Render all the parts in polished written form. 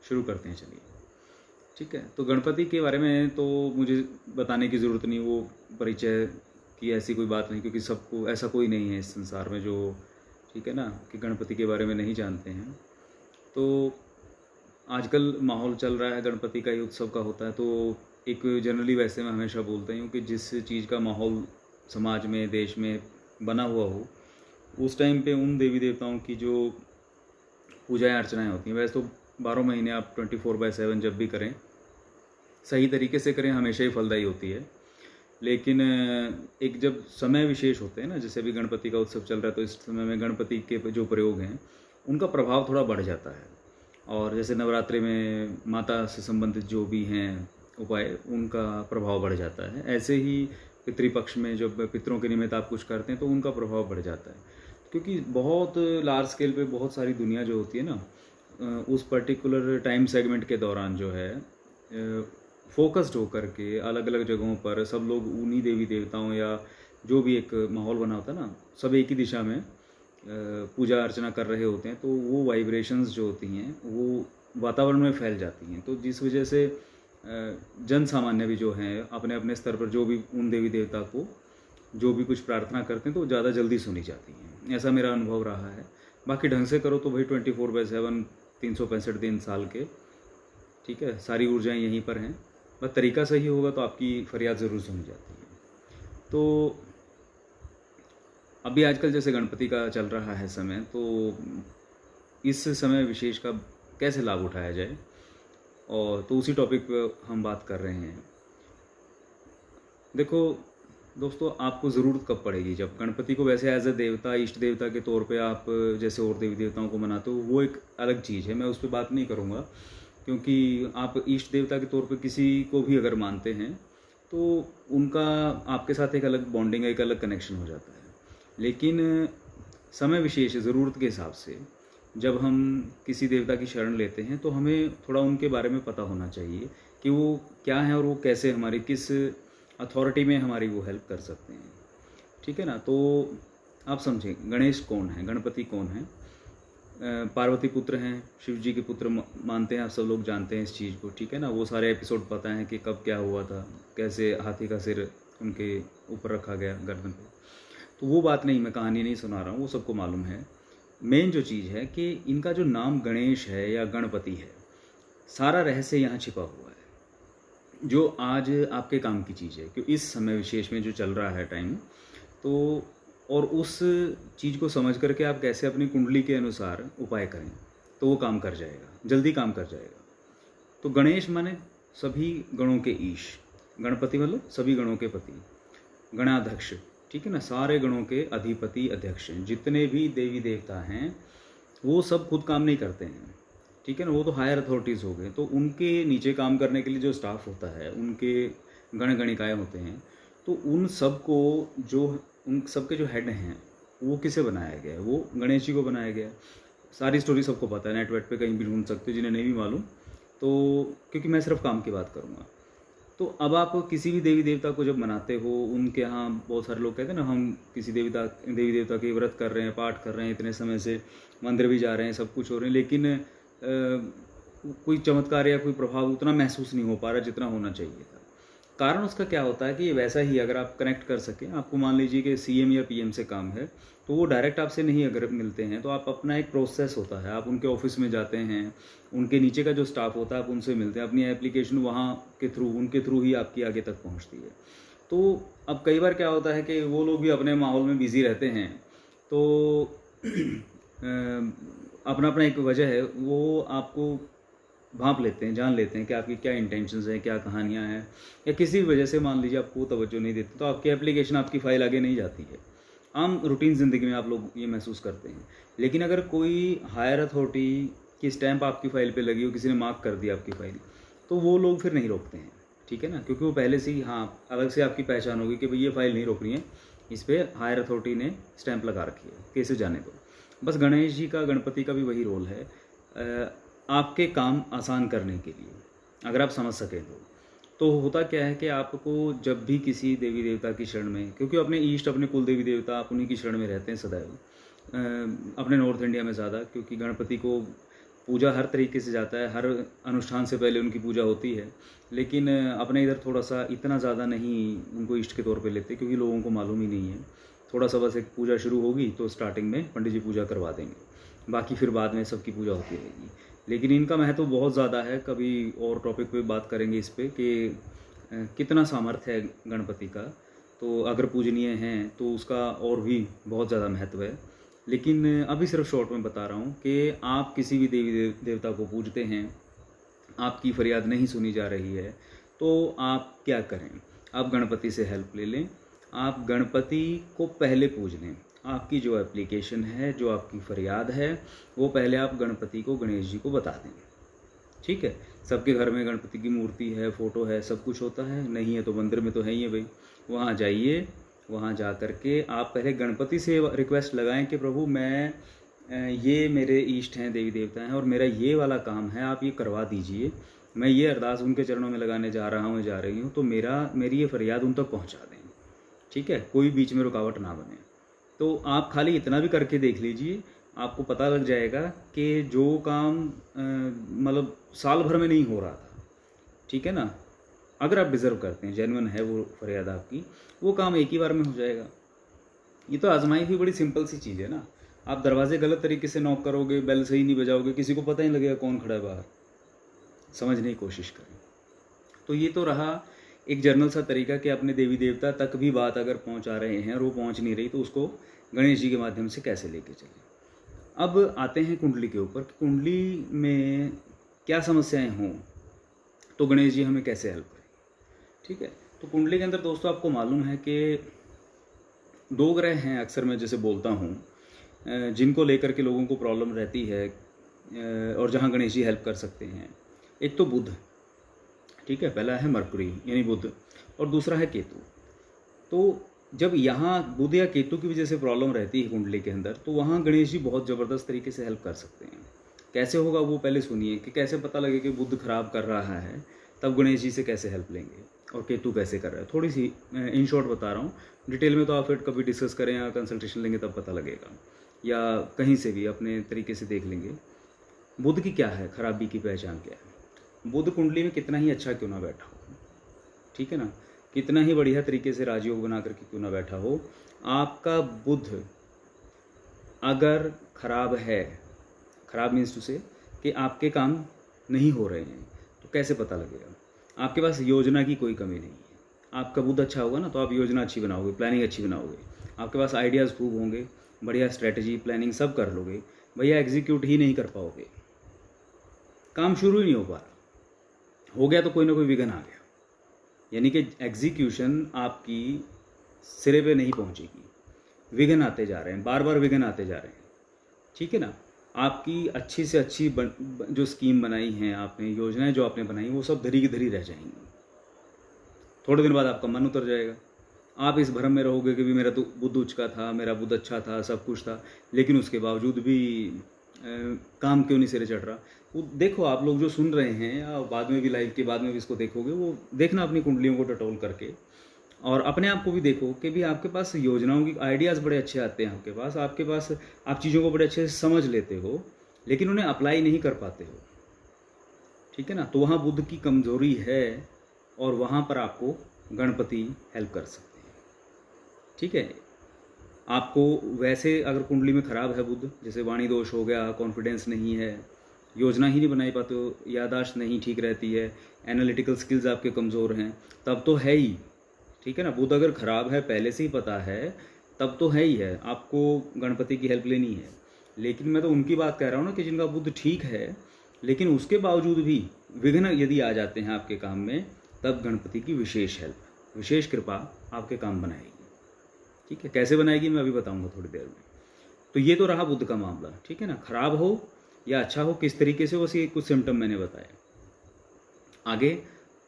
शुरू करते हैं, चलिए। ठीक है, तो गणपति के बारे में तो मुझे बताने की ज़रूरत नहीं, वो परिचय की ऐसी कोई बात नहीं, क्योंकि सबको ऐसा कोई नहीं है इस संसार में जो, ठीक है ना, कि गणपति के बारे में नहीं जानते हैं। तो आजकल माहौल चल रहा है गणपति का ही उत्सव का होता है, तो एक जनरली वैसे मैं हमेशा बोलता हूँ कि जिस चीज़ का माहौल समाज में, देश में बना हुआ हो, उस टाइम पे उन देवी देवताओं की जो पूजाएं अर्चनाएं होती हैं, वैसे तो 12 महीने आप 24/7 जब भी करें, सही तरीके से करें, हमेशा ही फलदायी होती है। लेकिन एक जब समय विशेष होते हैं ना, जैसे अभी गणपति का उत्सव चल रहा है, तो इस समय में गणपति के जो प्रयोग हैं उनका प्रभाव थोड़ा बढ़ जाता है। और जैसे नवरात्रि में माता से संबंधित जो भी हैं उपाय, उनका प्रभाव बढ़ जाता है। ऐसे ही पितृपक्ष में जब पितरों के निमित्त आप कुछ करते हैं तो उनका प्रभाव बढ़ जाता है, क्योंकि बहुत लार्ज स्केल पे बहुत सारी दुनिया जो होती है ना, उस पर्टिकुलर टाइम सेगमेंट के दौरान जो है फोकस्ड होकर के अलग अलग जगहों पर सब लोग उन्हीं देवी देवताओं या जो भी एक माहौल बना होता है ना, सब एक ही दिशा में पूजा अर्चना कर रहे होते हैं, तो वो वाइब्रेशंस जो होती हैं वो वातावरण में फैल जाती हैं। तो जिस वजह से जन सामान्य भी जो हैं अपने अपने स्तर पर जो भी उन देवी देवता को जो भी कुछ प्रार्थना करते हैं तो ज़्यादा जल्दी सुनी जाती हैं। ऐसा मेरा अनुभव रहा है। बाकी ढंग से करो तो भाई 24/7 365 दिन साल के, ठीक है, सारी ऊर्जाएं यहीं पर हैं। बस तरीका सही होगा तो आपकी फरियाद ज़रूर सुनी जाती है। तो अभी आजकल जैसे गणपति का चल रहा है समय, तो इस समय विशेष का कैसे लाभ उठाया जाए, और तो उसी टॉपिक पर हम बात कर रहे हैं। देखो दोस्तों, आपको ज़रूरत कब पड़ेगी, जब गणपति को वैसे एज ए देवता, इष्ट देवता के तौर पे आप जैसे और देवी देवताओं को मनाते हो, वो एक अलग चीज़ है, मैं उस पर बात नहीं करूँगा। क्योंकि आप इष्ट देवता के तौर पे किसी को भी अगर मानते हैं तो उनका आपके साथ एक अलग बॉन्डिंग, एक अलग कनेक्शन हो जाता है। लेकिन समय विशेष ज़रूरत के हिसाब से जब हम किसी देवता की शरण लेते हैं तो हमें थोड़ा उनके बारे में पता होना चाहिए कि वो क्या है और वो कैसे हमारी किस अथॉरिटी में हमारी वो हेल्प कर सकते हैं। ठीक है ना, तो आप समझें गणेश कौन है, गणपति कौन है। पार्वती पुत्र हैं, शिव जी के पुत्र मानते हैं, आप सब लोग जानते हैं इस चीज़ को, ठीक है ना। वो सारे एपिसोड पता हैं कि कब क्या हुआ था, कैसे हाथी का सिर उनके ऊपर रखा गया गर्दन पे। तो वो बात नहीं, मैं कहानी नहीं सुना रहा हूँ, वो सबको मालूम है। मेन जो चीज़ है कि इनका जो नाम गणेश है या गणपति है, सारा रहस्य यहाँ छिपा हुआ है, जो आज आपके काम की चीज़ है। क्योंकि इस समय विशेष में जो चल रहा है टाइम, तो और उस चीज़ को समझ करके आप कैसे अपनी कुंडली के अनुसार उपाय करें तो वो काम कर जाएगा, जल्दी काम कर जाएगा। तो गणेश माने सभी गणों के ईश, गणपति मतलब सभी गणों के पति, गणाध्यक्ष, ठीक है ना, सारे गणों के अधिपति अध्यक्ष हैं। जितने भी देवी देवता हैं वो सब खुद काम नहीं करते हैं, ठीक है ना, वो तो हायर अथॉरिटीज़ हो गए। तो उनके नीचे काम करने के लिए जो स्टाफ होता है, उनके गण गणिकाएँ होते हैं, तो उन सब को जो उन सब के जो हेड हैं वो किसे बनाया गया है, वो गणेश जी को बनाया गया है। सारी स्टोरी सबको पता है, नेट वेट पे कहीं भी ढूंढ सकते हो, जिन्हें नहीं भी मालूम तो, क्योंकि मैं सिर्फ काम की बात करूँगा। तो अब आप किसी भी देवी देवता को जब मनाते हो, उनके यहाँ बहुत सारे लोग कहते हैं ना, हम किसी देवी देवता के व्रत कर रहे हैं, पाठ कर रहे हैं, इतने समय से मंदिर भी जा रहे हैं, सब कुछ हो रहे हैं, लेकिन कोई चमत्कार या कोई प्रभाव उतना महसूस नहीं हो पा रहा जितना होना चाहिए था। कारण उसका क्या होता है कि वैसा ही अगर आप कनेक्ट कर सकें, आपको मान लीजिए कि सीएम या पीएम से काम है, तो वो डायरेक्ट आपसे नहीं अगर मिलते हैं तो आप अपना एक प्रोसेस होता है, आप उनके ऑफिस में जाते हैं, उनके नीचे का जो स्टाफ होता है आप उनसे मिलते हैं, अपनी एप्लीकेशन वहाँ के थ्रू, उनके थ्रू ही आपकी आगे तक पहुँचती है। तो अब कई बार क्या होता है कि वो लोग भी अपने माहौल में बिजी रहते हैं, तो अपना अपना एक वजह है, वो आपको भांप लेते हैं, जान लेते हैं कि आपकी क्या इंटेंशंस हैं, क्या कहानियाँ हैं, या किसी भी वजह से मान लीजिए आपको तवज्जो नहीं देते तो आपकी एप्लीकेशन, आपकी फ़ाइल आगे नहीं जाती है। आम रूटीन ज़िंदगी में आप लोग ये महसूस करते हैं। लेकिन अगर कोई हायर अथॉरिटी की स्टैंप आपकी फ़ाइल पे लगी हो, किसी ने मार्क कर दिया आपकी फ़ाइल, तो वो लोग फिर नहीं रोकते हैं, ठीक है ना, क्योंकि वो पहले से ही, हाँ, अलग से आपकी पहचान होगी कि भाई ये फ़ाइल नहीं रोकनी है, इस पर हायर अथॉरिटी ने स्टैंप लगा रखी है, कैसे जाने दो। बस गणेश जी का, गणपति का भी वही रोल है, आपके काम आसान करने के लिए, अगर आप समझ सकें तो होता क्या है कि आपको जब भी किसी देवी देवता की शरण में, क्योंकि अपने ईष्ट, अपने कुल देवी देवता आप उन्हीं की शरण में रहते हैं सदैव, अपने नॉर्थ इंडिया में ज़्यादा, क्योंकि गणपति को पूजा हर तरीके से जाता है, हर अनुष्ठान से पहले उनकी पूजा होती है, लेकिन अपने इधर थोड़ा सा इतना ज़्यादा नहीं उनको इष्ट के तौर पे लेते, क्योंकि लोगों को मालूम ही नहीं है। थोड़ा सा बस एक पूजा शुरू होगी तो स्टार्टिंग में पंडित जी पूजा करवा देंगे, बाकी फिर बाद में सबकी पूजा होती रहेगी। लेकिन इनका महत्व बहुत ज़्यादा है, कभी और टॉपिक पे बात करेंगे इस पे कि कितना सामर्थ्य है गणपति का। तो अगर पूजनीय हैं तो उसका और भी बहुत ज़्यादा महत्व है। लेकिन अभी सिर्फ शॉर्ट में बता रहा हूँ कि आप किसी भी देवी देवता को पूजते हैं, आपकी फरियाद नहीं सुनी जा रही है, तो आप क्या करें? आप गणपति से हेल्प ले लें, आप गणपति को पहले पूज लें। आपकी जो एप्लीकेशन है, जो आपकी फरियाद है, वो पहले आप गणपति को, गणेश जी को बता दें। ठीक है, सबके घर में गणपति की मूर्ति है, फ़ोटो है, सब कुछ होता है। नहीं है तो मंदिर में तो है ही है भाई, वहाँ जाइए। वहाँ जा कर के आप पहले गणपति से रिक्वेस्ट लगाएं कि प्रभु मैं ये मेरे इष्ट हैं, देवी देवता हैं, और मेरा ये वाला काम है, आप ये करवा दीजिए। मैं ये अरदास उनके चरणों में लगाने जा रहा हूँ, जा रही हूँ, तो मेरी ये फरियाद उन तक पहुँचा दें। ठीक है, कोई बीच में रुकावट ना बने। तो आप खाली इतना भी करके देख लीजिए, आपको पता लग जाएगा कि जो काम मतलब साल भर में नहीं हो रहा था, ठीक है ना, अगर आप डिज़र्व करते हैं, जेन्युइन है वो फरियाद आपकी, वो काम एक ही बार में हो जाएगा। ये तो आजमाई हुई बड़ी सिंपल सी चीज़ है ना। आप दरवाजे गलत तरीके से नॉक करोगे, बेल सही नहीं बजाओगे, किसी को पता ही नहीं लगेगा कौन खड़ा है बाहर। समझने की कोशिश करें। तो ये तो रहा एक जर्नल सा तरीका कि अपने देवी देवता तक भी बात अगर पहुंचा रहे हैं और वो पहुंच नहीं रही, तो उसको गणेश जी के माध्यम से कैसे लेके चलें। अब आते हैं कुंडली के ऊपर कि कुंडली में क्या समस्याएं हों तो गणेश जी हमें कैसे हेल्प करें। ठीक है, तो कुंडली के अंदर दोस्तों आपको मालूम है कि 2 ग्रह हैं, अक्सर मैं जैसे बोलता हूँ, जिनको लेकर के लोगों को प्रॉब्लम रहती है और जहाँ गणेश जी हेल्प कर सकते हैं। एक तो बुध, ठीक है, पहला है मरकुरी यानी बुध, और दूसरा है केतु। तो जब यहाँ बुध या केतु की वजह से प्रॉब्लम रहती है कुंडली के अंदर, तो वहाँ गणेश जी बहुत ज़बरदस्त तरीके से हेल्प कर सकते हैं। कैसे होगा वो पहले सुनिए कि कैसे पता लगे कि बुध खराब कर रहा है, तब गणेश जी से कैसे हेल्प लेंगे, और केतु कैसे कर रहा है। थोड़ी सी इन शॉर्ट बता रहा हूँ, डिटेल में तो आप फिर कभी डिस्कस करें या कंसल्टेशन लेंगे तब पता लगेगा, या कहीं से भी अपने तरीके से देख लेंगे। बुध की क्या है खराबी, की पहचान क्या है। बुध कुंडली में कितना ही अच्छा क्यों ना बैठा हो, ठीक है ना, कितना ही बढ़िया तरीके से राजयोग बना करके क्यों ना बैठा हो, आपका बुध अगर खराब है, खराब मीन्स टू से कि आपके काम नहीं हो रहे हैं, तो कैसे पता लगेगा। आपके पास योजना की कोई कमी नहीं है। आपका बुध अच्छा होगा ना, तो आप योजना अच्छी बनाओगे, प्लानिंग अच्छी बनाओगे, आपके पास आइडियाज़ खूब होंगे, बढ़िया स्ट्रेटजी प्लानिंग सब कर लोगे। भैया एग्जीक्यूट ही नहीं कर पाओगे, काम शुरू ही नहीं हो पा रहा, हो गया तो कोई ना कोई विघ्न आ गया, यानी कि एग्जीक्यूशन आपकी सिरे पे नहीं पहुंचेगी, विघ्न आते जा रहे हैं, बार बार विघ्न आते जा रहे हैं। ठीक है ना, आपकी अच्छी से अच्छी जो स्कीम बनाई हैं आपने, योजनाएं जो आपने बनाई, वो सब धरी की धरी रह जाएंगी। थोड़े दिन बाद आपका मन उतर जाएगा, आप इस भ्रम में रहोगे कि भी मेरा तो बुध उच्च का था, मेरा बुध अच्छा था, सब कुछ था, लेकिन उसके बावजूद भी काम क्यों नहीं सिरे चढ़ रहा। वो देखो, आप लोग जो सुन रहे हैं या बाद में भी लाइव के बाद में भी इसको देखोगे, वो देखना अपनी कुंडलियों को टटोल करके, और अपने आप को भी देखो कि भी आपके पास योजनाओं की आइडियाज़ बड़े अच्छे आते हैं, आपके पास आप चीज़ों को बड़े अच्छे से समझ लेते हो, लेकिन उन्हें अप्लाई नहीं कर पाते हो। ठीक है ना, तो वहाँ बुध की कमजोरी है, और वहाँ पर आपको गणपति हेल्प कर सकते हैं। ठीक है, आपको वैसे अगर कुंडली में खराब है बुध, जैसे वाणी दोष हो गया, कॉन्फिडेंस नहीं है, योजना ही नहीं बनाई पाते हो, याददाश्त नहीं ठीक रहती है, एनालिटिकल स्किल्स आपके कमज़ोर हैं, तब तो है ही। ठीक है ना, बुध अगर खराब है, पहले से ही पता है, तब तो है ही है, आपको गणपति की हेल्प लेनी है। लेकिन मैं तो उनकी बात कह रहा हूँ ना कि जिनका बुध ठीक है, लेकिन उसके बावजूद भी विघ्न यदि आ जाते हैं आपके काम में, तब गणपति की विशेष हेल्प, विशेष कृपा आपके काम बनाएगी। ठीक है, कैसे बनाएगी मैं अभी बताऊंगा थोड़ी देर में। तो ये तो रहा बुध का मामला। ठीक है ना, खराब हो या अच्छा हो, किस तरीके से, बस ये कुछ सिम्टम मैंने बताए। आगे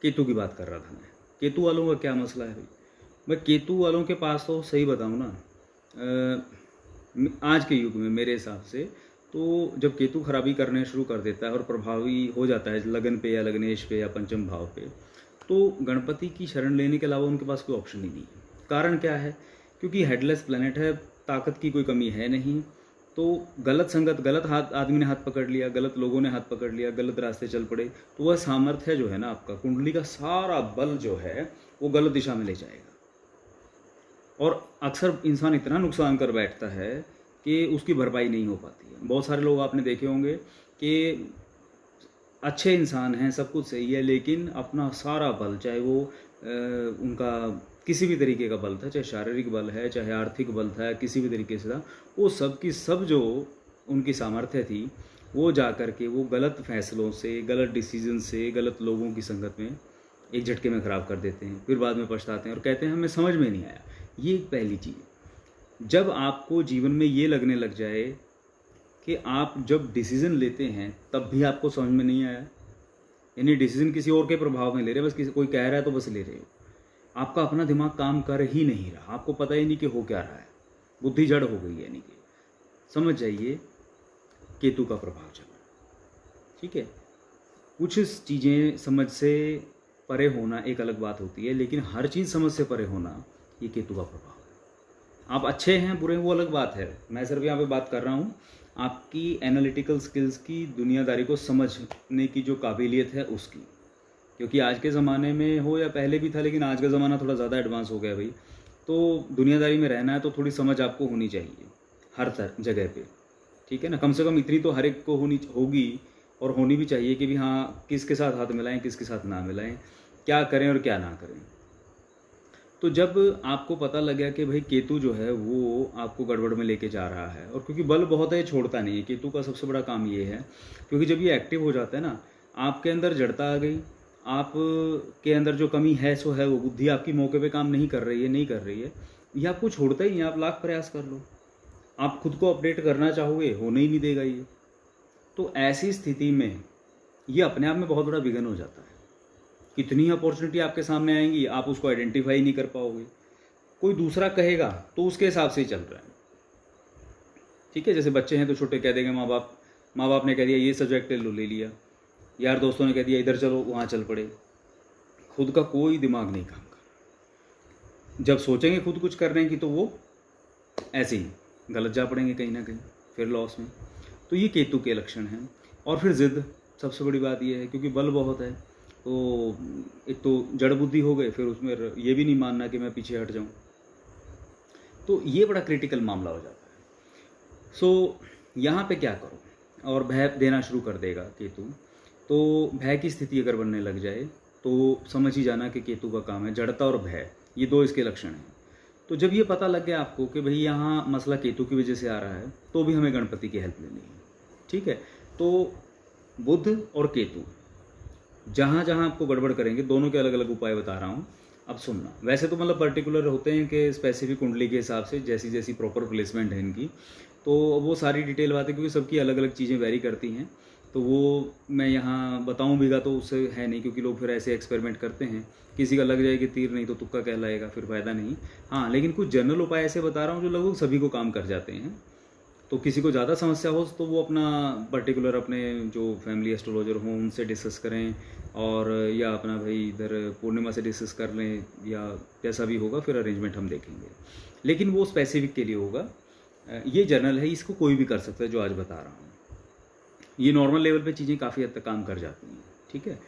केतु की बात कर रहा था मैं। केतु वालों का क्या मसला है भाई। मैं केतु वालों के पास तो सही बताऊँ ना, आज के युग में मेरे हिसाब से तो जब केतु खराबी करने शुरू कर देता है और प्रभावी हो जाता है लगन पे या लगनेश पे या पंचम भाव पे, तो गणपति की शरण लेने के अलावा उनके पास कोई ऑप्शन ही नहीं है। कारण क्या है, क्योंकि हेडलेस प्लैनेट है, ताकत की कोई कमी है नहीं, तो गलत संगत, गलत हाथ आदमी ने हाथ पकड़ लिया, गलत लोगों ने हाथ पकड़ लिया, गलत रास्ते चल पड़े, तो वह सामर्थ्य जो है ना आपका, कुंडली का सारा बल जो है वो गलत दिशा में ले जाएगा। और अक्सर इंसान इतना नुकसान कर बैठता है कि उसकी भरपाई नहीं हो पाती है। बहुत सारे लोग आपने देखे होंगे कि अच्छे इंसान हैं, सब कुछ सही है, लेकिन अपना सारा बल, चाहे वो उनका किसी भी तरीके का बल था, चाहे शारीरिक बल है, चाहे आर्थिक बल था, किसी भी तरीके से था, वो सब की सब जो उनकी सामर्थ्य थी वो जा कर के वो गलत फैसलों से, गलत डिसीजन से, गलत लोगों की संगत में एक झटके में ख़राब कर देते हैं। फिर बाद में पछताते हैं और कहते हैं हमें समझ में नहीं आया। ये एक पहली चीज़। जब आपको जीवन में ये लगने लग जाए कि आप जब डिसीज़न लेते हैं तब भी आपको समझ में नहीं आया, यानी डिसीज़न किसी और के प्रभाव में ले रहे, बस किसी कोई कह रहा है तो बस ले रहे हो, आपका अपना दिमाग काम कर ही नहीं रहा, आपको पता ही नहीं कि हो क्या रहा है, बुद्धि जड़ हो गई है, यानी कि समझ जाइए केतु का प्रभाव चल रहा है। ठीक है, कुछ चीज़ें समझ से परे होना एक अलग बात होती है, लेकिन हर चीज़ समझ से परे होना ये केतु का प्रभाव है। आप अच्छे हैं बुरे हैं वो अलग बात है, मैं सिर्फ यहाँ पे बात कर रहा हूँ आपकी एनालिटिकल स्किल्स की, दुनियादारी को समझने की जो काबिलियत है उसकी। क्योंकि आज के ज़माने में हो या पहले भी था, लेकिन आज का ज़माना थोड़ा ज़्यादा एडवांस हो गया भाई, तो दुनियादारी में रहना है तो थोड़ी समझ आपको होनी चाहिए हर जगह पे। ठीक है ना, कम से कम इतनी तो हर एक को होगी और होनी भी चाहिए कि भी हाँ किसके साथ हाथ मिलाएं, किसके साथ ना मिलाएं, क्या करें और क्या ना करें। तो जब आपको पता लग गया कि भाई केतु जो है वो आपको गड़बड़ में लेके जा रहा है, और क्योंकि बल बहुत है, छोड़ता नहीं है, केतु का सबसे बड़ा काम ये है, क्योंकि जब ये एक्टिव हो जाता है ना, आपके अंदर जड़ता आ गई, आप के अंदर जो कमी है सो है, वो बुद्धि आपकी मौके पे काम नहीं कर रही है, ये आपको छोड़ता ही नहीं। आप लाख प्रयास कर लो, आप खुद को अपडेट करना चाहोगे, होने ही नहीं देगा ये। तो ऐसी स्थिति में ये अपने आप में बहुत बड़ा विघन हो जाता है। कितनी अपॉर्चुनिटी आपके सामने आएंगी, आप उसको आइडेंटिफाई नहीं कर पाओगे, कोई दूसरा कहेगा तो उसके हिसाब से ही चल रहा है। ठीक है, जैसे बच्चे हैं तो छोटे कह देंगे, माँ बाप ने कह दिया ये सब्जेक्ट ले लिया, यार दोस्तों ने कह दिया इधर चलो, वहाँ चल पड़े, खुद का कोई दिमाग नहीं काम कर। जब सोचेंगे खुद कुछ करने की तो वो ऐसे ही गलत जा पड़ेंगे कहीं ना कहीं, फिर लॉस में। तो ये केतु के लक्षण हैं। और फिर जिद, सबसे बड़ी बात ये है, क्योंकि बल बहुत है तो एक तो जड़ बुद्धि हो गए, फिर उसमें ये भी नहीं मानना कि मैं पीछे हट जाऊं, तो ये बड़ा क्रिटिकल मामला हो जाता है। सो यहाँ पे क्या करो, और भय देना शुरू कर देगा केतु। तो भय की स्थिति अगर बनने लग जाए तो समझ ही जाना कि केतु का काम है जड़ता और भय, ये दो इसके लक्षण हैं। तो जब ये पता लग गया आपको कि भाई यहाँ मसला केतु की वजह से आ रहा है, तो भी हमें गणपति की हेल्प लेनी है। ठीक है, तो बुध और केतु जहाँ जहाँ आपको गड़बड़ करेंगे, दोनों के अलग अलग उपाय बता रहा हूँ, अब सुनना। वैसे तो मतलब पर्टिकुलर होते हैं कि स्पेसिफिक कुंडली के हिसाब से जैसी जैसी प्रॉपर प्लेसमेंट है इनकी, तो वो सारी डिटेल बातें, क्योंकि सबकी अलग अलग चीज़ें वेरी करती हैं, तो वो मैं यहाँ बताऊँ भीगा तो उससे है नहीं, क्योंकि लोग फिर ऐसे एक्सपेरिमेंट करते हैं, किसी का लग जाएगी तीर, नहीं तो तुक्का कहलाएगा, फिर फ़ायदा नहीं। हाँ, लेकिन कुछ जनरल उपाय ऐसे बता रहा हूँ जो लगभग सभी को काम कर जाते हैं। तो किसी को ज़्यादा समस्या हो तो वो अपना पर्टिकुलर अपने जो फैमिली एस्ट्रोलॉजर हों उनसे डिस्कस करें, और या अपना भाई इधर पूर्णिमा से डिस्कस कर लें, या जैसा भी होगा फिर अरेंजमेंट हम देखेंगे। लेकिन वो स्पेसिफिक के लिए होगा, ये जनरल है, इसको कोई भी कर सकता है जो आज बता रहा हूँ। ये नॉर्मल लेवल पे चीज़ें काफ़ी हद तक काम कर जाती हैं। ठीक है,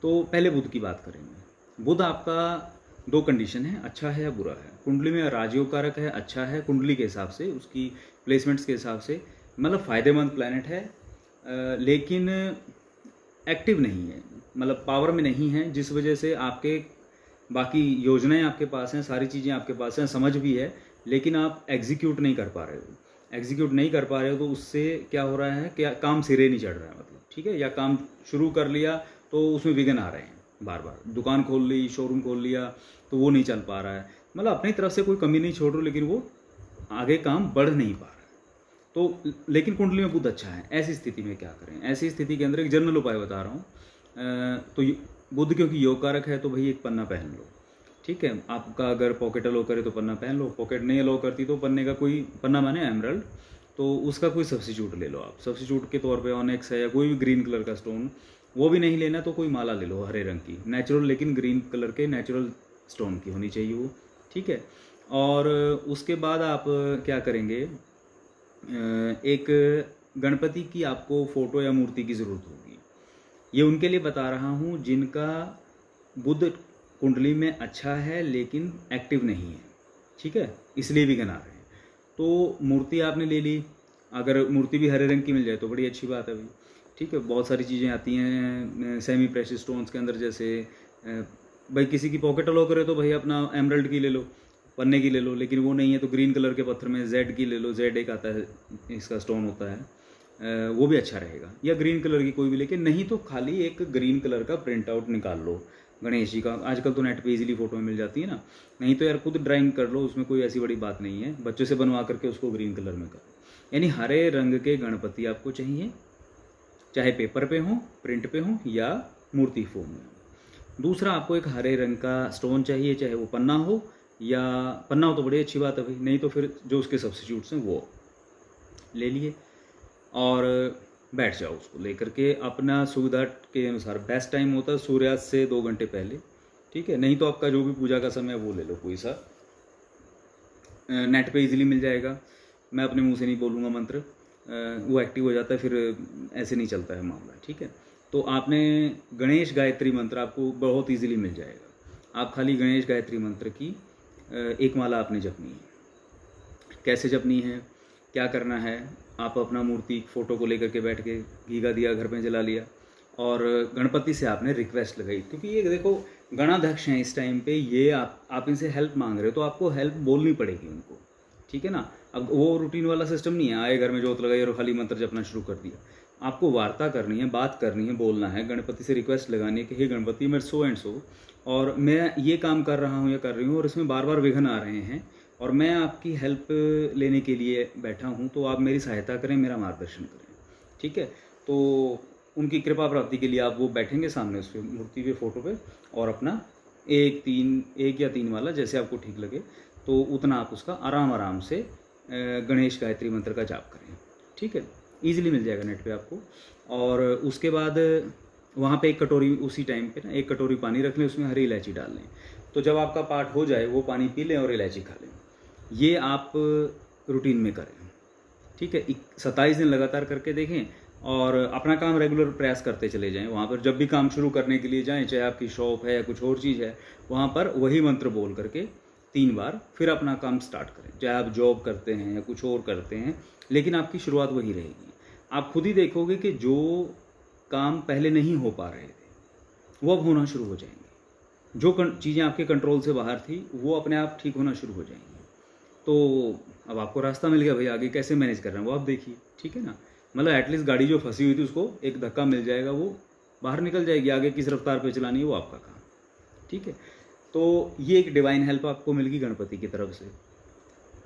तो पहले बुध की बात करेंगे। बुध आपका दो कंडीशन है, अच्छा है या बुरा है। कुंडली में राजयोग कारक है, अच्छा है कुंडली के हिसाब से, उसकी प्लेसमेंट्स के हिसाब से, मतलब फ़ायदेमंद प्लैनेट है, लेकिन एक्टिव नहीं है, मतलब पावर में नहीं है, जिस वजह से आपके बाकी योजनाएं आपके पास हैं, सारी चीज़ें आपके पास हैं, समझ भी है, लेकिन आप एग्जीक्यूट नहीं कर पा रहे हो। तो उससे क्या हो रहा है, क्या काम सिरे नहीं चढ़ रहा है, मतलब ठीक है, या काम शुरू कर लिया तो उसमें विघ्न आ रहे हैं बार बार। दुकान खोल ली, शोरूम खोल लिया, तो वो नहीं चल पा रहा है, मतलब अपनी तरफ से कोई कमी नहीं छोड़ रहे, लेकिन वो आगे काम बढ़ नहीं पा रहा है। तो लेकिन कुंडली में बुध अच्छा है, ऐसी स्थिति में क्या करें। ऐसी स्थिति के अंदर एक जनरल उपाय बता रहा हूँ। तो बुध क्योंकि योग कारक है, तो भाई एक पन्ना पहन लो। ठीक है, आपका अगर पॉकेट अलो करे तो पन्ना पहन लो, पॉकेट नहीं अलो करती तो पन्ने का कोई, पन्ना माने एमरल्ड, तो उसका कोई सब्स्टिट्यूट ले लो आप। सब्स्टिट्यूट के तौर पे ऑनेक्स है या कोई भी ग्रीन कलर का स्टोन, वो भी नहीं लेना तो कोई माला ले लो हरे रंग की, नेचुरल, लेकिन ग्रीन कलर के नेचुरल स्टोन की होनी चाहिए वो। ठीक है, और उसके बाद आप क्या करेंगे, एक गणपति की आपको फ़ोटो या मूर्ति की ज़रूरत होगी। ये उनके लिए बता रहा हूँ जिनका बुध कुंडली में अच्छा है लेकिन एक्टिव नहीं है, ठीक है, इसलिए भी गना रहे हैं। तो मूर्ति आपने ले ली, अगर मूर्ति भी हरे रंग की मिल जाए तो बड़ी अच्छी बात है भाई, ठीक है। बहुत सारी चीज़ें आती हैं सेमी प्रेशियस स्टोन्स के अंदर, जैसे भाई किसी की पॉकेट अलाउ करे तो भाई अपना एमरल्ड की ले लो, पन्ने की ले लो, लेकिन वो नहीं है तो ग्रीन कलर के पत्थर में जेड की ले लो, जेड एक आता है इसका स्टोन होता है, वो भी अच्छा रहेगा, या ग्रीन कलर की कोई भी, लेकिन नहीं तो खाली एक ग्रीन कलर का प्रिंट आउट निकाल लो गणेश जी का। आजकल तो नेट पे इजीली फोटो में मिल जाती है ना, नहीं तो यार खुद ड्राइंग कर लो, उसमें कोई ऐसी बड़ी बात नहीं है, बच्चों से बनवा करके उसको ग्रीन कलर में करो। यानी हरे रंग के गणपति आपको चाहिए, चाहे पेपर पे हो, प्रिंट पे हो, या मूर्ति फॉर्म में। दूसरा, आपको एक हरे रंग का स्टोन चाहिए, चाहे वो पन्ना हो, या पन्ना हो तो बड़ी अच्छी बात है भाई, नहीं तो फिर जो उसके सब्स्टिट्यूट्स हैं वो ले लिए और बैठ जाओ उसको लेकर के। अपना सुविधा के अनुसार बेस्ट टाइम होता है सूर्यास्त से 2 घंटे पहले, ठीक है, नहीं तो आपका जो भी पूजा का समय वो ले लो कोई सा, नेट पे इजीली मिल जाएगा। मैं अपने मुंह से नहीं बोलूँगा मंत्र, वो एक्टिव हो जाता है, फिर ऐसे नहीं चलता है मामला, ठीक है। तो आपने गणेश गायत्री मंत्र आपको बहुत इजीली मिल जाएगा। आप खाली गणेश गायत्री मंत्र की एक माला आपने जपनी है। कैसे जपनी है, क्या करना है, आप अपना मूर्ति फोटो को लेकर के बैठ के घी का दिया घर में जला लिया और गणपति से आपने रिक्वेस्ट लगाई, क्योंकि ये देखो गणाध्यक्ष हैं इस टाइम पे, ये आप इनसे हेल्प मांग रहे हो तो आपको हेल्प बोलनी पड़ेगी उनको, ठीक है ना। अब वो रूटीन वाला सिस्टम नहीं है, आए घर में जोत लगाई और खाली मंत्र जपना शुरू कर दिया। आपको वार्ता करनी है, बात करनी है, बोलना है, गणपति से रिक्वेस्ट लगानी है कि हे गणपति मैं सो एंड सो, और मैं ये काम कर रहा हूँ या कर रही हूँ और इसमें बार बार विघ्न आ रहे हैं और मैं आपकी हेल्प लेने के लिए बैठा हूँ, तो आप मेरी सहायता करें, मेरा मार्गदर्शन करें, ठीक है। तो उनकी कृपा प्राप्ति के लिए आप वो बैठेंगे सामने उस पर मूर्ति पे, फोटो पे, और अपना एक या 3 वाला जैसे आपको ठीक लगे तो उतना आप उसका आराम आराम से गणेश गायत्री मंत्र का जाप करें, ठीक है। ईजिली मिल जाएगा नेट पे आपको। और उसके बाद वहाँ पे एक कटोरी, उसी टाइम पे ना 1 कटोरी पानी रख लें, उसमें हरी इलायची डाल लें, तो जब आपका पाठ हो जाए वो पानी पी लें और इलायची खा लें। ये आप रूटीन में करें, ठीक है। 27 दिन लगातार करके देखें और अपना काम रेगुलर प्रयास करते चले जाएं। वहाँ पर जब भी काम शुरू करने के लिए जाएं, चाहे आपकी शॉप है या कुछ और चीज़ है, वहाँ पर वही मंत्र बोल करके 3 बार फिर अपना काम स्टार्ट करें। चाहे आप जॉब करते हैं या कुछ और करते हैं, लेकिन आपकी शुरुआत वही रहेगी। आप खुद ही देखोगे कि जो काम पहले नहीं हो पा रहे थे वो अब होना शुरू हो जाएंगे, जो चीज़ें आपके कंट्रोल से बाहर थी वो अपने आप ठीक होना शुरू हो जाएंगी। तो अब आपको रास्ता मिल गया भाई, आगे कैसे मैनेज करना है वो आप देखिए, ठीक है ना। मतलब एटलीस्ट गाड़ी जो फंसी हुई थी उसको एक धक्का मिल जाएगा, वो बाहर निकल जाएगी, आगे किस रफ्तार पे चलानी है वो आपका काम, ठीक है। तो ये एक डिवाइन हेल्प आपको मिलेगी गणपति की तरफ से।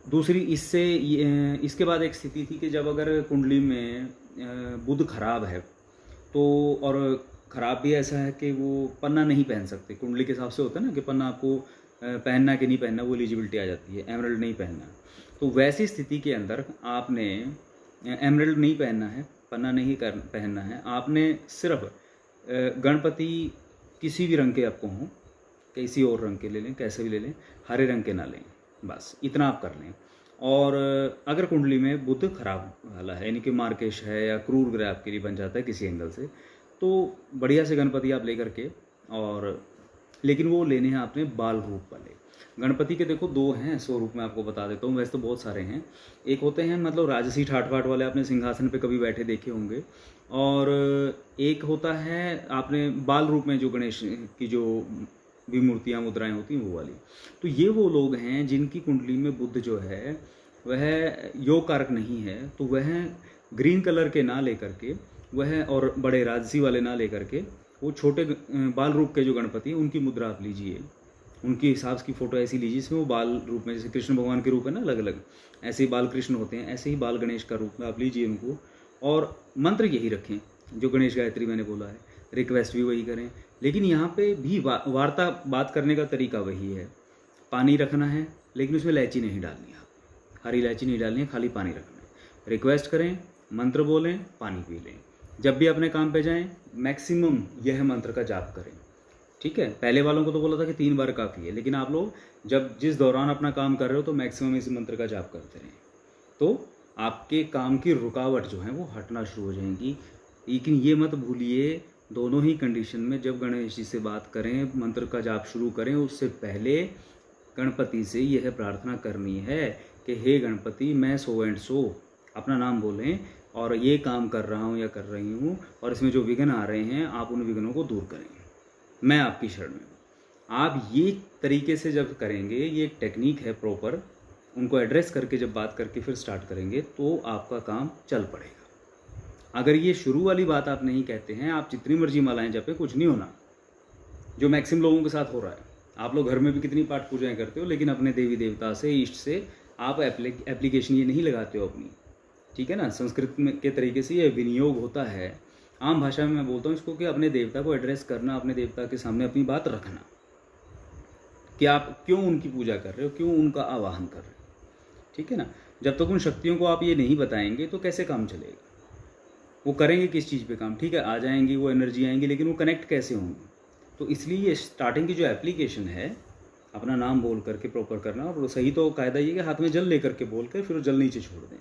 दूसरी इसके बाद एक स्थिति थी कि जब अगर कुंडली में बुध खराब है तो, और ख़राब भी ऐसा है कि वो पन्ना नहीं पहन सकते, कुंडली के हिसाब से होता है ना कि पन्ना आपको पहनना कि नहीं पहनना, वो एलिजिबिलिटी आ जाती है, एमरल्ड नहीं पहनना। तो वैसी स्थिति के अंदर आपने एमरल्ड नहीं पहनना है, पन्ना नहीं पहनना है, आपने सिर्फ गणपति किसी भी रंग के आपको हों, किसी और रंग के ले लें, कैसे भी ले लें, हरे रंग के ना लें, बस इतना आप कर लें। और अगर कुंडली में बुध खराब वाला है, यानी कि मार्केश है या क्रूर ग्रह आपके लिए बन जाता है किसी एंगल से, तो बढ़िया से गणपति आप लेकर के, और लेकिन वो लेने हैं आपने बाल रूप वाले गणपति के। देखो 2 हैं स्वरूप, में आपको बता देता हूँ, वैसे तो बहुत सारे हैं। एक होते हैं मतलब राजसी ठाट बाट वाले, आपने सिंहासन पे कभी बैठे देखे होंगे, और एक होता है आपने बाल रूप में जो गणेश की जो भी मूर्तियाँ मुद्राएं होती हैं वो वाली। तो ये वो लोग हैं जिनकी कुंडली में बुध जो है वह योग कारक नहीं है, तो वह ग्रीन कलर के ना लेकर के, वह और बड़े राजसी वाले ना लेकर के, वो छोटे बाल रूप के जो गणपति हैं उनकी मुद्रा आप लीजिए, उनके हिसाब की फ़ोटो ऐसी लीजिए जिसमें वो बाल रूप में, जैसे कृष्ण भगवान के रूप है ना अलग अलग, ऐसे ही बाल कृष्ण होते हैं, ऐसे ही बाल गणेश का रूप में आप लीजिए उनको, और मंत्र यही रखें जो गणेश गायत्री मैंने बोला है, रिक्वेस्ट भी वही करें। लेकिन यहाँ पे भी वार्ता बात करने का तरीका वही है, पानी रखना है लेकिन उसमें इलायची नहीं डालनी है, हरी इलायची नहीं डालनी है, खाली पानी रखना है। रिक्वेस्ट करें, मंत्र बोलें, पानी पी लें। जब भी अपने काम पे जाएं मैक्सिमम यह मंत्र का जाप करें, ठीक है। पहले वालों को तो बोला था कि 3 बार काफ़ी है, लेकिन आप लोग जब जिस दौरान अपना काम कर रहे हो तो मैक्सिमम इस मंत्र का जाप करते रहें, तो आपके काम की रुकावट जो है वो हटना शुरू हो जाएंगी। लेकिन ये मत भूलिए, दोनों ही कंडीशन में जब गणेश जी से बात करें, मंत्र का जाप शुरू करें, उससे पहले गणपति से यह प्रार्थना करनी है कि हे गणपति, मैं सो एंड सो अपना नाम बोलें और ये काम कर रहा हूँ या कर रही हूँ, और इसमें जो विघ्न आ रहे हैं आप उन विघ्नों को दूर करें, मैं आपकी शरण में हूँ। आप ये तरीके से जब करेंगे, ये एक टेक्निक है प्रॉपर, उनको एड्रेस करके जब बात करके फिर स्टार्ट करेंगे तो आपका काम चल पड़ेगा। अगर ये शुरू वाली बात आप नहीं कहते हैं, आप जितनी मर्जी मालाएं जपे, कुछ नहीं होना, जो मैक्सिमम लोगों के साथ हो रहा है। आप लोग घर में भी कितनी पाठ पूजाएं करते हो, लेकिन अपने देवी देवता से, इष्ट से आप एप्लीकेशन ये नहीं लगाते हो अपनी, ठीक है ना। संस्कृत में के तरीके से ये विनियोग होता है। आम भाषा में मैं बोलता हूँ इसको कि अपने देवता को एड्रेस करना, अपने देवता के सामने अपनी बात रखना कि आप क्यों उनकी पूजा कर रहे हो, क्यों उनका आवाहन कर रहे हो, ठीक है ना। जब तक उन शक्तियों को आप ये नहीं बताएंगे तो कैसे काम चलेगा। वो करेंगे किस चीज़ पे काम, ठीक है, आ जाएंगी वो एनर्जी आएंगी, लेकिन वो कनेक्ट कैसे होंगी। तो इसलिए ये स्टार्टिंग की जो एप्लीकेशन है, अपना नाम बोल करके प्रॉपर करना, और सही तो कायदा ये कि हाथ में जल लेकर के बोल कर फिर जल नीचे छोड़ दें।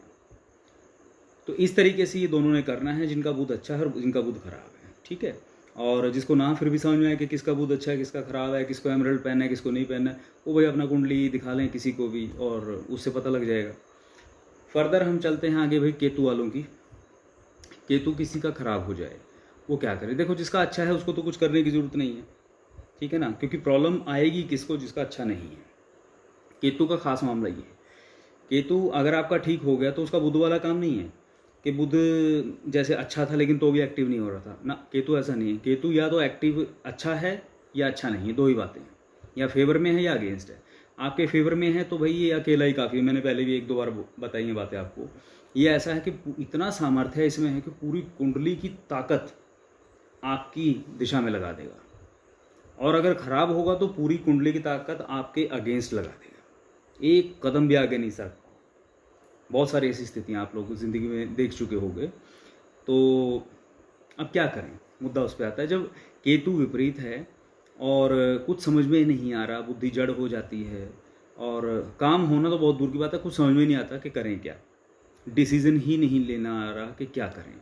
तो इस तरीके से ये दोनों ने करना है, जिनका बुध अच्छा है और जिनका बुध खराब है, ठीक है। और जिसको ना फिर भी समझ में आए कि किसका बुध अच्छा है, किसका खराब है, किसको एमरल्ड पहनना है, किसको नहीं पहनना है, वो भाई अपना कुंडली दिखा लें किसी को भी और उससे पता लग जाएगा। फर्दर हम चलते हैं आगे भाई केतु वालों की। केतु किसी का खराब हो जाए वो क्या करे। देखो, जिसका अच्छा है उसको तो कुछ करने की ज़रूरत नहीं है, ठीक है ना, क्योंकि प्रॉब्लम आएगी किसको, जिसका अच्छा नहीं है। केतु का खास मामला ये है, केतु अगर आपका ठीक हो गया तो उसका बुध वाला काम नहीं है कि बुध जैसे अच्छा था लेकिन तो भी एक्टिव नहीं हो रहा था ना। केतु ऐसा नहीं है। केतु या तो एक्टिव अच्छा है या अच्छा नहीं है, दो ही बातें, या फेवर में है या अगेंस्ट है। आपके फेवर में है तो भाई ये अकेला ही काफ़ी है। मैंने पहले भी एक दो बार बताई हैं बातें आपको। ये ऐसा है कि इतना सामर्थ्य इसमें है कि पूरी कुंडली की ताकत आपकी दिशा में लगा देगा, और अगर खराब होगा तो पूरी कुंडली की ताकत आपके अगेंस्ट लगा देगा, एक कदम भी आगे नहीं सर। बहुत सारी ऐसी स्थितियाँ आप लोग ज़िंदगी में देख चुके होंगे। तो अब क्या करें, मुद्दा उस पर आता है। जब केतु विपरीत है और कुछ समझ में नहीं आ रहा, बुद्धि जड़ हो जाती है, और काम होना तो बहुत दूर की बात है, कुछ समझ में नहीं आता कि करें क्या, डिसीज़न ही नहीं लेना आ रहा कि क्या करें।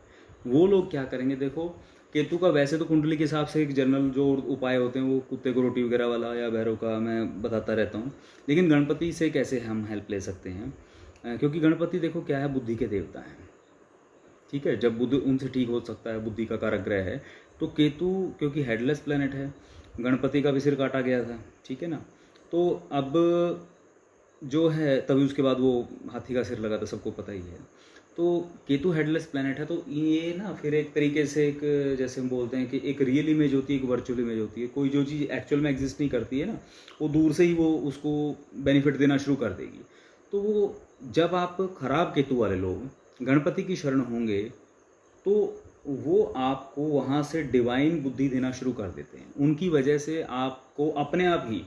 वो लोग क्या करेंगे, देखो केतु का वैसे तो कुंडली के हिसाब से एक जनरल जो उपाय होते हैं वो कुत्ते को रोटी वगैरह वाला या भैरव का मैं बताता रहता हूँ, लेकिन गणपति से कैसे हम हेल्प ले सकते हैं, क्योंकि गणपति देखो क्या है, बुद्धि के देवता हैं, ठीक है। जब बुद्ध उनसे ठीक हो सकता है, बुद्धि का कारक ग्रह है, तो केतु क्योंकि हेडलेस प्लैनेट है, गणपति का भी सिर काटा गया था, ठीक है ना। तो अब जो है, तभी उसके बाद वो हाथी का सिर लगा था, सबको पता ही है। तो केतु हेडलेस प्लैनेट है, तो ये ना फिर एक तरीके से एक, जैसे हम बोलते हैं कि एक रियल इमेज होती है, एक वर्चुअल इमेज होती है। कोई जो चीज़ एक्चुअल में एग्जिस्ट नहीं करती है ना, वो दूर से ही वो उसको बेनिफिट देना शुरू कर देगी। तो वो जब आप खराब केतु वाले लोग गणपति की शरण होंगे तो वो आपको वहाँ से डिवाइन बुद्धि देना शुरू कर देते हैं। उनकी वजह से आपको अपने आप ही,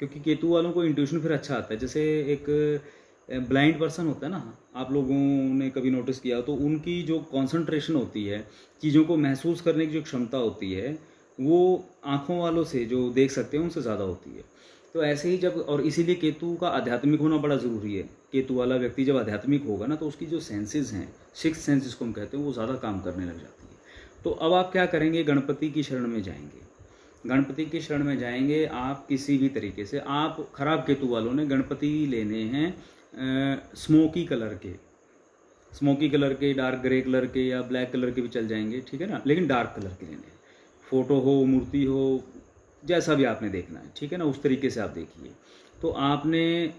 क्योंकि केतु वालों को इंट्यूशन फिर अच्छा आता है। जैसे एक ब्लाइंड पर्सन होता है ना, आप लोगों ने कभी नोटिस किया तो उनकी जो कंसंट्रेशन होती है, चीज़ों को महसूस करने की जो क्षमता होती है, वो आँखों वालों से जो देख सकते हैं उनसे ज़्यादा होती है। तो ऐसे ही जब, और इसीलिए केतु का आध्यात्मिक होना बड़ा ज़रूरी है। केतु वाला व्यक्ति जब आध्यात्मिक होगा ना, तो उसकी जो सेंसेस हैं, सिक्स सेंस जिसको हम कहते हैं, वो ज़्यादा काम करने लग जाती है। तो अब आप क्या करेंगे, गणपति की शरण में जाएंगे। गणपति की शरण में जाएंगे आप किसी भी तरीके से। आप खराब केतु वालों ने गणपति लेने हैं स्मोकी कलर के, डार्क ग्रे कलर के या ब्लैक कलर के भी चल जाएंगे, ठीक है ना, लेकिन डार्क कलर के लेने हैं। फ़ोटो हो, मूर्ति हो, जैसा भी आपने देखना है, ठीक है ना, उस तरीके से आप देखिए। तो आपने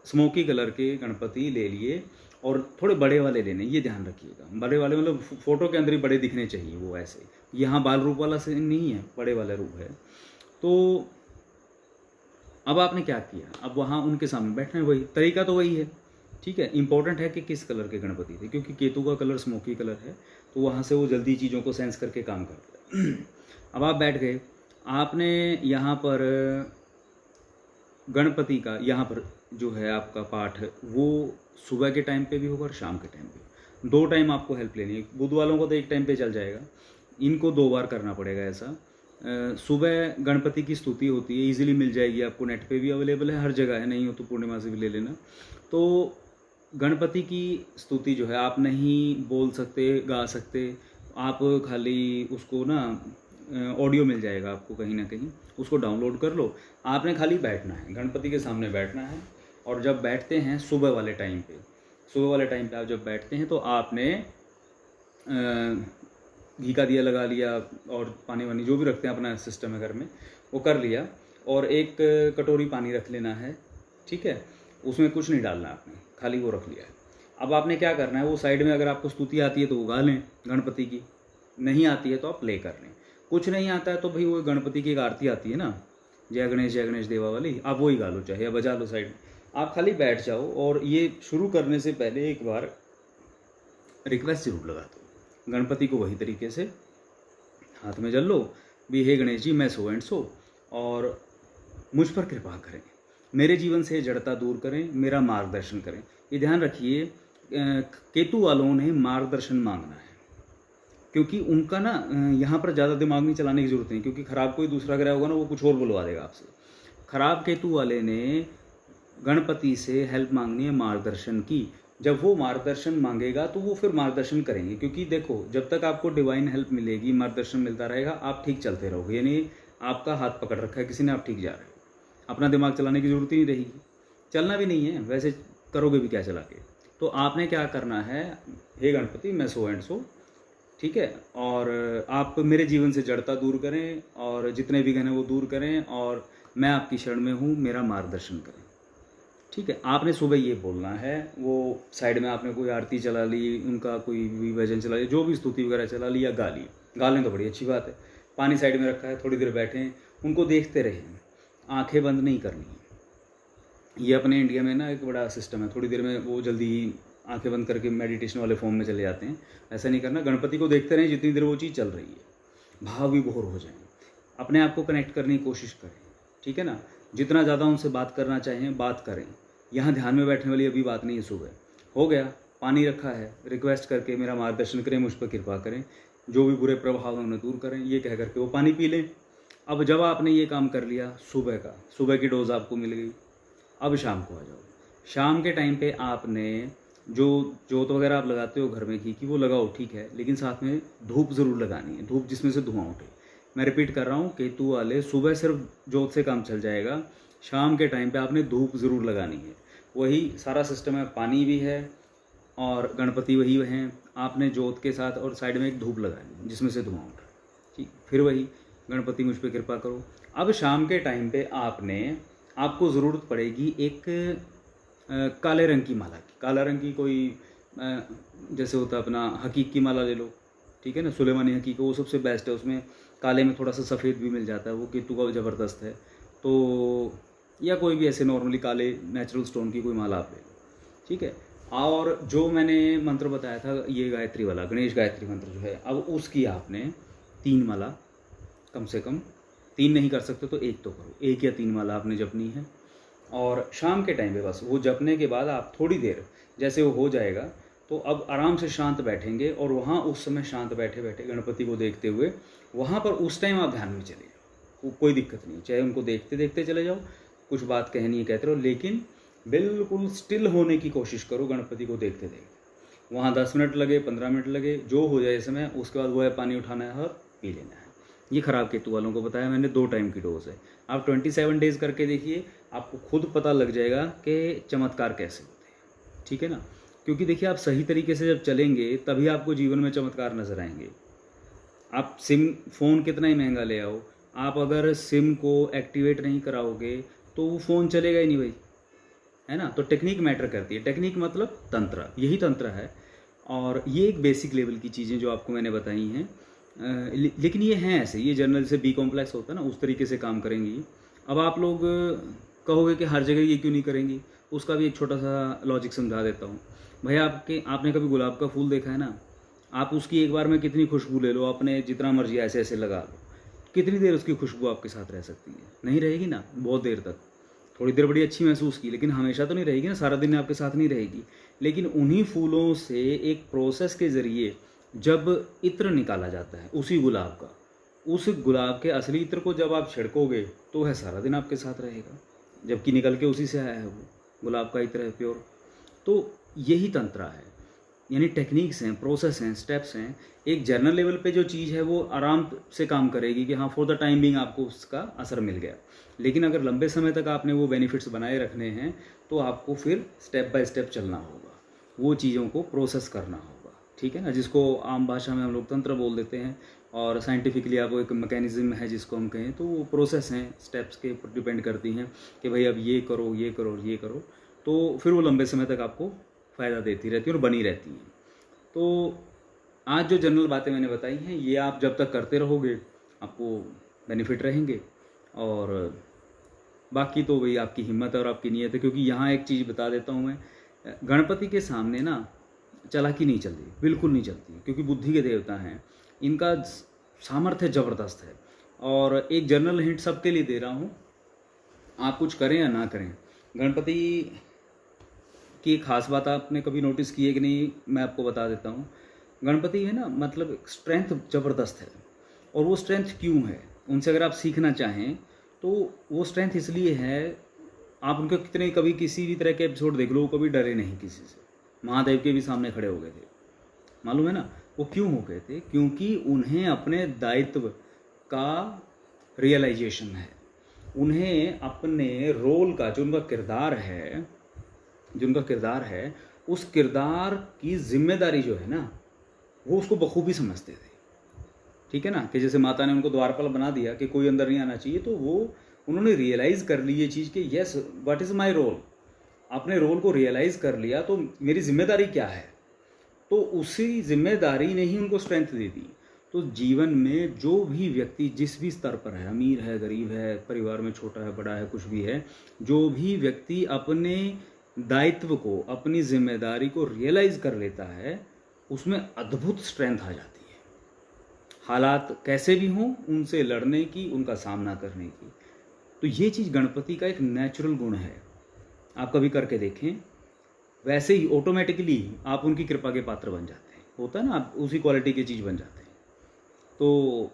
स्मोकी कलर के गणपति ले लिए, और थोड़े बड़े वाले लेने, ये ध्यान रखिएगा। बड़े वाले मतलब फ़ोटो के अंदर ही बड़े दिखने चाहिए, वो ऐसे यहाँ बाल रूप वाला से नहीं है, बड़े वाला रूप है। तो अब आपने क्या किया, अब वहाँ उनके सामने बैठना है, वही तरीका तो वही है, ठीक है। इंपॉर्टेंट है कि किस कलर के गणपति थे, क्योंकि केतु का कलर स्मोकी कलर है, तो वहाँ से वो जल्दी चीज़ों को सेंस करके काम करता है। अब आप बैठ गए, आपने यहाँ पर गणपति का, यहाँ पर जो है आपका पाठ, वो सुबह के टाइम पे भी होगा और शाम के टाइम पे, दो टाइम आपको हेल्प लेनी है। बुध वालों को तो एक टाइम पे चल जाएगा, इनको दो बार करना पड़ेगा ऐसा। सुबह गणपति की स्तुति होती है, इजीली मिल जाएगी आपको, नेट पे भी अवेलेबल है, हर जगह है, नहीं हो तो पूर्णिमा से भी ले लेना। तो गणपति की स्तुति जो है आप नहीं बोल सकते, गा सकते, आप खाली उसको ना ऑडियो मिल जाएगा आपको कहीं ना कहीं, उसको डाउनलोड कर लो। आपने खाली बैठना है, गणपति के सामने बैठना है, और जब बैठते हैं सुबह वाले टाइम पे, आप जब बैठते हैं तो आपने घी का दिया लगा लिया और पानी वानी जो भी रखते हैं अपना सिस्टम है घर में वो कर लिया, और एक कटोरी पानी रख लेना है, ठीक है। उसमें कुछ नहीं डालना आपने, खाली वो रख लिया है। अब आपने क्या करना है, वो साइड में अगर आपको स्तुति आती है तो वो गा लें गणपति की, नहीं आती है तो आप प्ले कर लें। कुछ नहीं आता है तो भाई वो गणपति की एक आरती आती है ना, जय गणेश देवा वाली, आप वही गा लो चाहे, या बजा लो साइड में। आप खाली बैठ जाओ, और ये शुरू करने से पहले एक बार रिक्वेस्ट जरूर लगा दो गणपति को, वही तरीके से हाथ में जल लो भी, हे गणेश जी मैं सो एंड सो, और मुझ पर कृपा करें, मेरे जीवन से जड़ता दूर करें, मेरा मार्गदर्शन करें। ये ध्यान रखिए, केतु वालों ने मार्गदर्शन मांगना है, क्योंकि उनका ना यहाँ पर ज़्यादा दिमाग नहीं चलाने की जरूरत नहीं, क्योंकि ख़राब कोई दूसरा ग्रह होगा ना वो कुछ और बुलवा देगा आपसे। खराब केतु वाले ने गणपति से हेल्प मांगनी है मार्गदर्शन की। जब वो मार्गदर्शन मांगेगा तो वो फिर मार्गदर्शन करेंगे, क्योंकि देखो जब तक आपको डिवाइन हेल्प मिलेगी, मार्गदर्शन मिलता रहेगा, आप ठीक चलते रहोगे, यानी आपका हाथ पकड़ रखा है किसी ने, आप ठीक जा रहे हो, अपना दिमाग चलाने की जरूरत ही नहीं रहेगी, चलना भी नहीं है, वैसे करोगे भी क्या चला के। तो आपने क्या करना है, हे गणपति मैं सो एंड सो, ठीक है, और आप मेरे जीवन से जड़ता दूर करें, और जितने विघ्न हैं वो दूर करें, और मैं आपकी शरण में हूँ, मेरा मार्गदर्शन करें, ठीक है। आपने सुबह ये बोलना है, वो साइड में आपने कोई आरती चला ली, उनका कोई भी भजन चला लिया, जो भी स्तुति वगैरह चला ली या गा ली, गा लें तो बड़ी अच्छी बात है। पानी साइड में रखा है, थोड़ी देर बैठें, उनको देखते रहें, आंखें बंद नहीं करनी है। ये अपने इंडिया में ना एक बड़ा सिस्टम है, थोड़ी देर में वो जल्दी ही आंखें बंद करके मेडिटेशन वाले फॉर्म में चले जाते हैं, ऐसा नहीं करना। गणपति को देखते रहें जितनी देर वो चीज़ चल रही है, भाव विभोर हो जाएं, अपने आप को कनेक्ट करने की कोशिश करें, ठीक है ना। जितना ज़्यादा उनसे बात करना चाहें बात करें, यहाँ ध्यान में बैठने वाली अभी बात नहीं है। सुबह हो गया, पानी रखा है, रिक्वेस्ट करके मेरा मार्गदर्शन करें, मुझ पर कृपा करें, जो भी बुरे प्रभाव हैं उन्हें दूर करें, ये कह करके वो पानी पी लें। अब जब आपने ये काम कर लिया, सुबह की डोज आपको मिल गई, अब शाम को आ जाओ। शाम के टाइम पे आपने जो जोत वगैरह आप लगाते हो घर में घी की, वो लगाओ, ठीक है, लेकिन साथ में धूप ज़रूर लगानी है, धूप जिसमें से धुआं उठे। मैं रिपीट कर रहा हूँ, केतु वाले सुबह सिर्फ जोत से काम चल जाएगा, शाम के टाइम पे आपने धूप ज़रूर लगानी है। वही सारा सिस्टम है, पानी भी है और गणपति वही हैं, आपने जोत के साथ और साइड में एक धूप लगानी है जिसमें से धुआं उठे, ठीक। फिर वही गणपति मुझ पर कृपा करो। अब शाम के टाइम पे आपको ज़रूरत पड़ेगी एक काले रंग की माला की। काला रंग की कोई जैसे होता है अपना हकीक की माला ले लो, ठीक है ना, सुलेमानी हकीक, वो सबसे बेस्ट है। उसमें काले में थोड़ा सा सफ़ेद भी मिल जाता है, वो केतु का ज़बरदस्त है। तो या कोई भी ऐसे नॉर्मली काले नेचुरल स्टोन की कोई माला आप ले लो, ठीक है। और जो मैंने मंत्र बताया था ये गायत्री वाला, गणेश गायत्री मंत्र जो है, अब उसकी आपने 3 माला, कम से कम 3 नहीं कर सकते तो 1 तो करो, 1 या 3 माला आपने जपनी है। और शाम के टाइम पे बस वो जपने के बाद आप थोड़ी देर जैसे वो हो जाएगा तो अब आराम से शांत बैठेंगे, और वहाँ उस समय शांत बैठे बैठे गणपति को देखते हुए वहाँ पर उस टाइम आप ध्यान में चले जाओ, कोई दिक्कत नहीं, चाहे उनको देखते देखते चले जाओ, कुछ बात कहनी है कहते रहो, लेकिन बिल्कुल स्टिल होने की कोशिश करो गणपति को देखते देखते। वहाँ 10 मिनट लगे, 15 मिनट लगे, जो हो जाए समय, उसके बाद वो है पानी उठाना है और पी लेना है। ये खराब केतु वालों को बताया मैंने, 2 टाइम की डोज है। आप 27 डेज़ करके देखिए, आपको खुद पता लग जाएगा कि चमत्कार कैसे होते हैं, ठीक है ना। क्योंकि देखिए आप सही तरीके से जब चलेंगे तभी आपको जीवन में चमत्कार नजर आएंगे। आप फ़ोन कितना ही महंगा ले आओ, आप अगर सिम को एक्टिवेट नहीं कराओगे तो वो फ़ोन चलेगा ही नहीं भाई, है ना। तो टेक्निक मैटर करती है, टेक्निक मतलब तंत्र, यही तंत्र है। और ये एक बेसिक लेवल की चीज़ें जो आपको मैंने बताई हैं, लेकिन ये हैं ऐसे, ये जनरल से बी कॉम्प्लेक्स होता है ना, उस तरीके से काम करेंगी। अब आप लोग कहोगे कि हर जगह ये क्यों नहीं करेंगी, उसका भी एक छोटा सा लॉजिक समझा देता हूँ। भैया आपने कभी गुलाब का फूल देखा है ना, आप उसकी एक बार में कितनी खुशबू ले लो, आपने जितना मर्जी ऐसे ऐसे लगा लो, कितनी देर उसकी खुशबू आपके साथ रह सकती है? नहीं रहेगी ना, बहुत देर तक। थोड़ी देर बड़ी अच्छी महसूस की, लेकिन हमेशा तो नहीं रहेगी ना, सारा दिन आपके साथ नहीं रहेगी। लेकिन उन्हीं फूलों से एक प्रोसेस के ज़रिए जब इत्र निकाला जाता है उसी गुलाब का, उस गुलाब के असली इत्र को जब आप छिड़कोगे तो वह सारा दिन आपके साथ रहेगा, जबकि निकल के उसी से आया है, वो गुलाब का इत्र है प्योर। तो यही तंत्र है, यानी टेक्निक्स हैं, प्रोसेस हैं, स्टेप्स हैं। एक जर्नल लेवल पे जो चीज़ है वो आराम से काम करेगी कि हाँ फॉर द टाइम बिंग आपको उसका असर मिल गया, लेकिन अगर लंबे समय तक आपने वो बेनिफिट्स बनाए रखने हैं तो आपको फिर स्टेप बाय स्टेप चलना होगा, वो चीज़ों को प्रोसेस करना होगा, ठीक है ना, जिसको आम भाषा में हम लोग तंत्र बोल देते हैं, और साइंटिफिकली आप एक मैकेनिज्म है जिसको हम कहें, तो वो प्रोसेस हैं, स्टेप्स के ऊपर डिपेंड करती हैं कि भाई अब ये करो, ये करो, ये करो, तो फिर वो लंबे समय तक आपको फ़ायदा देती रहती है और बनी रहती हैं। तो आज जो जनरल बातें मैंने बताई हैं ये आप जब तक करते रहोगे आपको बेनिफिट रहेंगे, और बाकी तो वही आपकी हिम्मत और आपकी नीयत है। क्योंकि यहाँ एक चीज़ बता देता हूँ मैं, गणपति के सामने ना चालाकी नहीं चलती, बिल्कुल नहीं चलती, क्योंकि बुद्धि के देवता हैं, इनका सामर्थ्य ज़बरदस्त है। और एक जनरल हिंट सबके लिए दे रहा हूँ, आप कुछ करें या ना करें, गणपति की खास बात आपने कभी नोटिस की है कि नहीं, मैं आपको बता देता हूँ। गणपति है ना, मतलब स्ट्रेंथ ज़बरदस्त है, और वो स्ट्रेंथ क्यों है, उनसे अगर आप सीखना चाहें तो वो स्ट्रेंथ इसलिए है, आप उनके कितने कभी किसी भी तरह के एपिसोड देख लो, वो कभी डरे नहीं किसी से, महादेव के भी सामने खड़े हो गए थे, मालूम है ना, वो क्यों हो गए थे, क्योंकि उन्हें अपने दायित्व का रियलाइजेशन है, उन्हें अपने रोल का जो उनका किरदार है उस किरदार की जिम्मेदारी जो है ना, वो उसको बखूबी समझते थे, ठीक है ना, कि जैसे माता ने उनको द्वारपाल बना दिया कि कोई अंदर नहीं आना चाहिए, तो वो उन्होंने रियलाइज़ कर ली ये चीज़ कि yes what is my role, अपने रोल को रियलाइज़ कर लिया, तो मेरी जिम्मेदारी क्या है, तो उसी जिम्मेदारी ने ही उनको स्ट्रेंथ दे दी। तो जीवन में जो भी व्यक्ति जिस भी स्तर पर है, अमीर है, गरीब है, परिवार में छोटा है, बड़ा है, कुछ भी है, जो भी व्यक्ति अपने दायित्व को, अपनी जिम्मेदारी को रियलाइज़ कर लेता है, उसमें अद्भुत स्ट्रेंथ आ जाती है, हालात कैसे भी हों उनसे लड़ने की, उनका सामना करने की। तो ये चीज़ गणपति का एक नेचुरल गुण है, आप कभी करके देखें, वैसे ही ऑटोमेटिकली आप उनकी कृपा के पात्र बन जाते हैं, होता है ना, आप उसी क्वालिटी की चीज़ बन जाते हैं। तो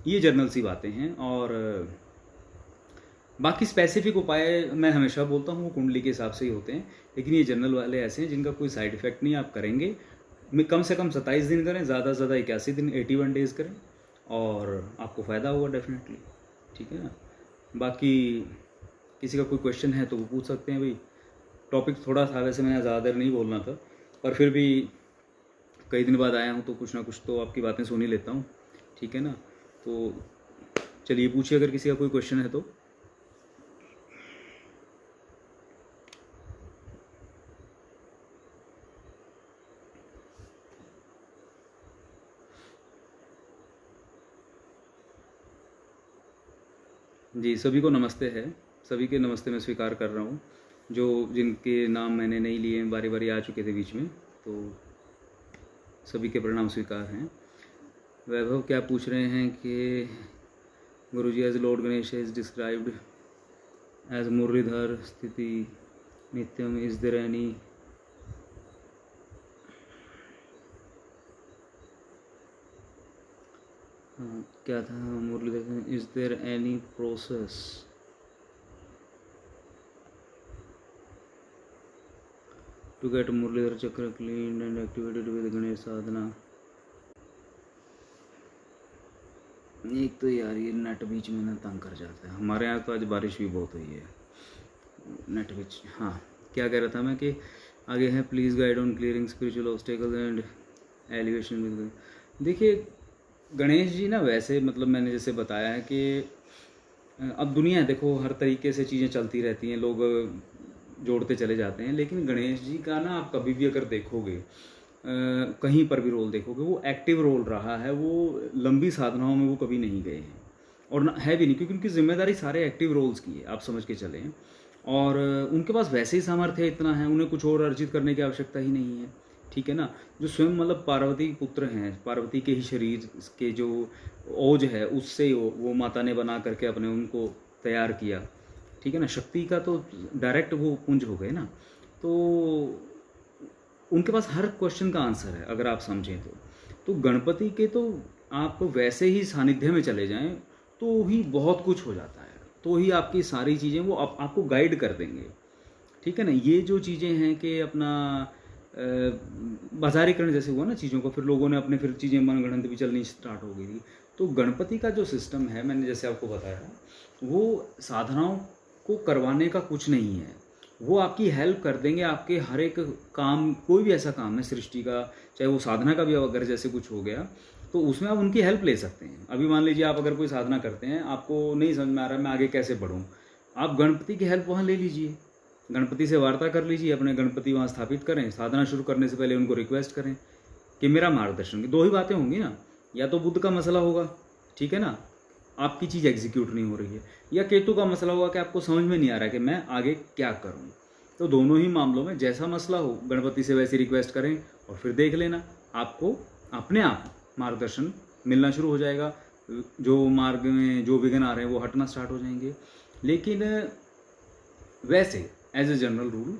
ये जर्नल सी बातें हैं, और बाकी स्पेसिफिक उपाय मैं हमेशा बोलता हूँ वो कुंडली के हिसाब से ही होते हैं, लेकिन ये जर्नल वाले ऐसे हैं जिनका कोई साइड इफ़ेक्ट नहीं, आप करेंगे कम से कम 27 दिन करें, ज़्यादा से ज़्यादा 81 दिन, 81 डेज़ करें, और आपको फ़ायदा होगा डेफिनेटली, ठीक है ना। बाकी किसी का कोई क्वेश्चन है तो वो पूछ सकते हैं भाई। टॉपिक थोड़ा था, वैसे मैंने ज़्यादा देर नहीं बोलना था, पर फिर भी कई दिन बाद आया हूँ तो कुछ ना कुछ तो आपकी बातें सुन ही लेता हूँ, ठीक है ना। तो चलिए पूछिए अगर किसी का कोई क्वेश्चन है तो। जी, सभी को नमस्ते है, सभी के नमस्ते मैं स्वीकार कर रहा हूँ, जो जिनके नाम मैंने नहीं लिए बारी बारी आ चुके थे बीच में, तो सभी के प्रणाम स्वीकार हैं। वैभव क्या पूछ रहे हैं कि Guruji as Lord Ganesh is described as Muralidhar स्थिति नित्यम, इज देयर एनी क्या था Muralidhar, is there any process to get Muralidhar chakra clean and activated with Ganesh sadhana. एक तो यार ये नेट बीच में ना तंग कर जाता है, हमारे यहाँ तो आज बारिश भी बहुत हुई है, नेट बीच। हाँ, क्या कह रहा था मैं कि आगे है please guide on clearing spiritual obstacles and elevation with. देखिए गणेश जी ना, वैसे मतलब मैंने जैसे बताया है कि अब दुनिया देखो हर तरीके से चीज़ें चलती रहती हैं, लोग जोड़ते चले जाते हैं, लेकिन गणेश जी का ना आप कभी भी अगर देखोगे, कहीं पर भी रोल देखोगे, वो एक्टिव रोल रहा है, वो लंबी साधनाओं में वो कभी नहीं गए हैं, और ना है भी नहीं, क्योंकि उनकी जिम्मेदारी सारे एक्टिव रोल्स की है, आप समझ के चलें। और उनके पास वैसे ही सामर्थ्य इतना है, उन्हें कुछ और अर्जित करने की आवश्यकता ही नहीं है, ठीक है ना। जो स्वयं मतलब पार्वती के पुत्र हैं, पार्वती के ही शरीर के जो ओज है उससे वो माता ने बना करके अपने उनको तैयार किया, ठीक है ना। शक्ति का तो डायरेक्ट वो पुंज हो गए ना, तो उनके पास हर क्वेश्चन का आंसर है अगर आप समझें तो गणपति के तो आप वैसे ही सानिध्य में चले जाएं तो ही बहुत कुछ हो जाता है, तो ही आपकी सारी चीज़ें वो आपको गाइड कर देंगे, ठीक है ना। ये जो चीज़ें हैं कि अपना बाजारीकरण जैसे हुआ ना चीज़ों का, फिर लोगों ने अपने फिर चीज़ें मनगढ़ंत भी चलनी स्टार्ट हो गई थी। तो गणपति का जो सिस्टम है, मैंने जैसे आपको बताया, वो साधनाओं को करवाने का कुछ नहीं है। वो आपकी हेल्प कर देंगे, आपके हर एक काम, कोई भी ऐसा काम है सृष्टि का, चाहे वो साधना का भी अगर जैसे कुछ हो गया तो उसमें आप उनकी हेल्प ले सकते हैं। अभी मान लीजिए आप अगर कोई साधना करते हैं, आपको नहीं समझ में आ रहा मैं आगे कैसे बढ़ूँ, आप गणपति की हेल्प वहाँ ले लीजिए, गणपति से वार्ता कर लीजिए, अपने गणपति वहाँ स्थापित करें, साधना शुरू करने से पहले उनको रिक्वेस्ट करें कि मेरा मार्गदर्शन। दो ही बातें होंगी ना, या तो बुद्ध का मसला होगा, ठीक है ना, आपकी चीज़ एग्जीक्यूट नहीं हो रही है, या केतु का मसला होगा कि आपको समझ में नहीं आ रहा है कि मैं आगे क्या करूं। तो दोनों ही मामलों में जैसा मसला हो, गणपति से वैसी रिक्वेस्ट करें और फिर देख लेना, आपको अपने आप मार्गदर्शन मिलना शुरू हो जाएगा। जो मार्ग में जो विघ्न आ रहे हैं वो हटना स्टार्ट हो जाएंगे। लेकिन वैसे एज ए जनरल रूल,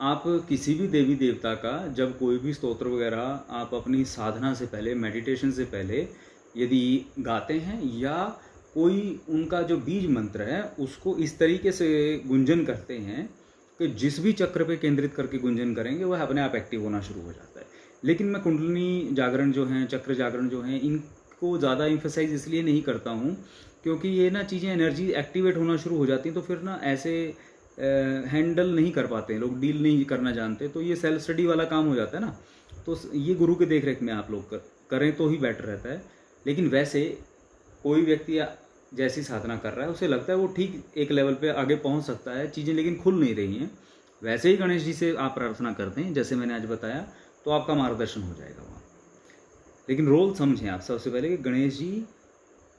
आप किसी भी देवी देवता का जब कोई भी स्तोत्र वगैरह आप अपनी साधना से पहले, मेडिटेशन से पहले यदि गाते हैं, या कोई उनका जो बीज मंत्र है उसको इस तरीके से गुंजन करते हैं कि जिस भी चक्र पे केंद्रित करके गुंजन करेंगे वह अपने आप एक्टिव होना शुरू हो जाता है। लेकिन मैं कुंडलिनी जागरण जो हैं, चक्र जागरण जो हैं, इनको ज़्यादा इम्फेसाइज इसलिए नहीं करता हूँ क्योंकि ये ना चीज़ें एनर्जी एक्टिवेट होना शुरू हो जाती हैं, तो फिर ना ऐसे हैंडल नहीं कर पाते हैं लोग, डील नहीं करना जानते, तो ये सेल्फ स्टडी वाला काम हो जाता है ना। तो ये गुरु के देख रेख में आप लोग करें तो ही बेटर रहता है। लेकिन वैसे कोई व्यक्ति जैसी साधना कर रहा है उसे लगता है वो ठीक एक लेवल पे आगे पहुंच सकता है, चीज़ें लेकिन खुल नहीं रही हैं, वैसे ही गणेश जी से आप प्रार्थना करते हैं जैसे मैंने आज बताया, तो आपका मार्गदर्शन हो जाएगा वहाँ। लेकिन रोल समझें आप सबसे पहले कि गणेश जी,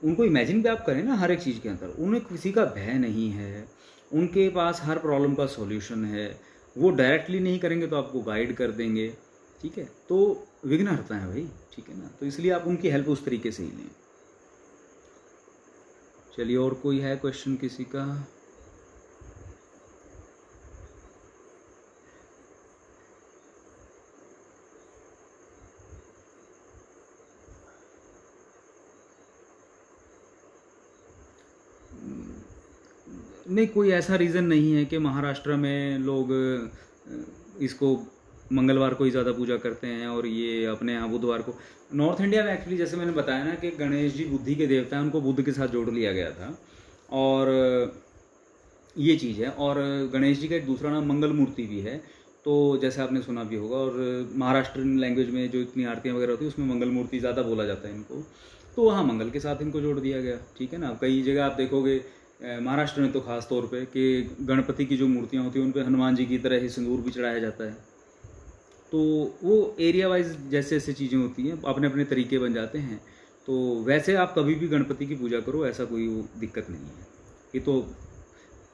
उनको इमेजिन भी आप करें ना हर एक चीज़ के अंदर, उन्हें किसी का भय नहीं है, उनके पास हर प्रॉब्लम का सॉल्यूशन है। वो डायरेक्टली नहीं करेंगे तो आपको गाइड कर देंगे, ठीक है, तो विघ्न हटता है भाई, ठीक है ना। तो इसलिए आप उनकी हेल्प उस तरीके से ही लें। चलिए, और कोई है क्वेश्चन किसी का? नहीं, कोई ऐसा रीज़न नहीं है कि महाराष्ट्र में लोग इसको मंगलवार को ही ज़्यादा पूजा करते हैं और ये अपने यहाँ बुधवार को। नॉर्थ इंडिया में एक्चुअली जैसे मैंने बताया ना कि गणेश जी बुद्धि के देवता हैं, उनको बुद्ध के साथ जोड़ लिया गया था, और ये चीज़ है। और गणेश जी का एक दूसरा नाम मंगल मूर्ति भी है, तो जैसे आपने सुना भी होगा। और महाराष्ट्रियन लैंग्वेज में जो इतनी आरतियाँ वगैरह होती है उसमें मंगल मूर्ति ज़्यादा बोला जाता है इनको, तो वहाँ मंगल के साथ इनको जोड़ दिया गया, ठीक है ना। कई जगह आप देखोगे महाराष्ट्र में तो खास तौर पे कि गणपति की जो मूर्तियाँ होती हैं उन पे हनुमान जी की तरह ही सिंदूर भी चढ़ाया जाता है। तो वो एरिया वाइज जैसे जैसे चीज़ें होती हैं अपने अपने तरीके बन जाते हैं। तो वैसे आप कभी भी गणपति की पूजा करो, ऐसा कोई दिक्कत नहीं है। ये तो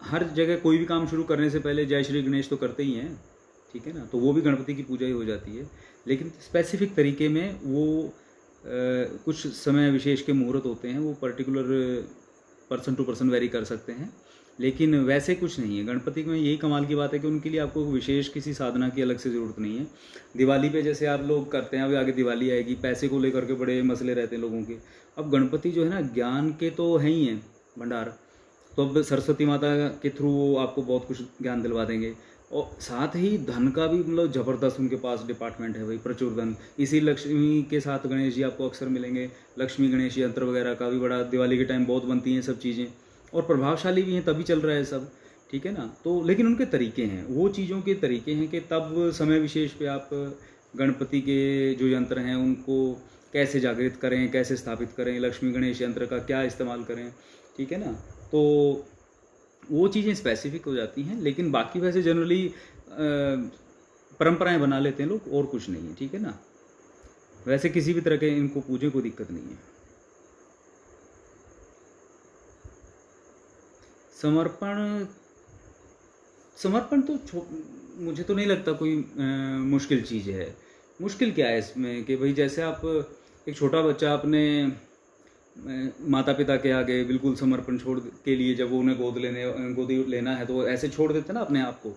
हर जगह कोई भी काम शुरू करने से पहले जय श्री गणेश तो करते ही हैं, ठीक है ना, तो वो भी गणपति की पूजा ही हो जाती है। लेकिन स्पेसिफिक तरीके में वो कुछ समय विशेष के मुहूर्त होते हैं, वो particular person to person vary कर सकते हैं, लेकिन वैसे कुछ नहीं है। गणपति में यही कमाल की बात है कि उनके लिए आपको विशेष किसी साधना की अलग से ज़रूरत नहीं है। दिवाली पे जैसे आप लोग करते हैं, अभी आगे दिवाली आएगी, पैसे को लेकर के बड़े मसले रहते हैं लोगों के। अब गणपति जो है ना ज्ञान के तो हैं ही हैं भंडार, तो अब सरस्वती माता के थ्रू वो आपको बहुत कुछ ज्ञान दिलवा देंगे, और साथ ही धन का भी मतलब ज़बरदस्त उनके पास डिपार्टमेंट है भाई, प्रचुर धन। इसी लक्ष्मी के साथ गणेश जी आपको अक्सर मिलेंगे, लक्ष्मी गणेश यंत्र वगैरह का भी बड़ा दिवाली के टाइम बहुत बनती हैं सब चीज़ें, और प्रभावशाली भी हैं, तभी चल रहा है सब, ठीक है ना। तो लेकिन उनके तरीके हैं, वो चीज़ों के तरीके हैं कि तब समय विशेष पे आप गणपति के जो यंत्र हैं उनको कैसे जागृत करें, कैसे स्थापित करें, लक्ष्मी गणेश यंत्र का क्या इस्तेमाल करें, ठीक है ना। तो वो चीज़ें स्पेसिफिक हो जाती हैं, लेकिन बाकी वैसे जनरली परंपराएं बना लेते हैं लोग, और कुछ नहीं है, ठीक है ना। वैसे किसी भी तरह के इनको पूजे कोई दिक्कत नहीं है। समर्पण तो मुझे तो नहीं लगता कोई मुश्किल चीज़ है। मुश्किल क्या है इसमें कि भाई जैसे आप एक छोटा बच्चा अपने माता पिता के आगे बिल्कुल समर्पण छोड़ के लिए, जब वो उन्हें गोदी लेना है तो ऐसे छोड़ देते ना अपने आप को,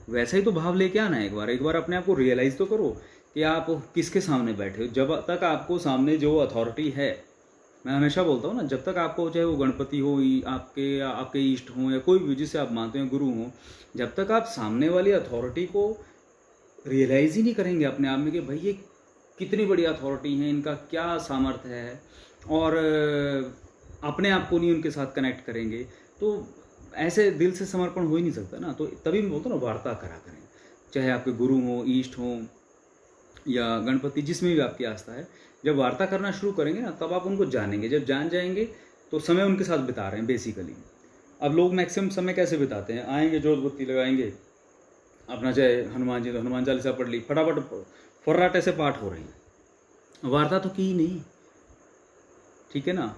वैसा ही तो भाव लेके आना है। एक बार अपने आप को रियलाइज़ तो करो कि आप किसके सामने बैठे हो। जब तक आपको सामने जो अथॉरिटी है, मैं हमेशा बोलता हूँ ना, जब तक आपको, चाहे वो गणपति हो, आपके इष्ट हों, या कोई भी जिसे आप मानते हैं गुरु हों, जब तक आप सामने वाली अथॉरिटी को रियलाइज़ ही नहीं करेंगे अपने आप में कि भाई ये कितनी बड़ी अथॉरिटी है, इनका क्या सामर्थ्य है, और अपने आप को नहीं उनके साथ कनेक्ट करेंगे, तो ऐसे दिल से समर्पण हो ही नहीं सकता ना। तो तभी मैं बोलता हूँ ना, वार्ता करा करें, चाहे आपके गुरु हों, ईष्ट हों, या गणपति, जिसमें भी आपकी आस्था है। जब वार्ता करना शुरू करेंगे ना, तब आप उनको जानेंगे। जब जान जाएंगे तो समय उनके साथ बिता रहे हैं बेसिकली। अब लोग मैक्सिमम समय कैसे बिताते हैं, आएंगे, जोत बत्ती लगाएंगे, अपना चाहे हनुमान जी तो हनुमान चालीसा पढ़ ली, फटाफट फर्राटे से पाठ हो रहे हैं, वार्ता तो की ही नहीं, ठीक है ना,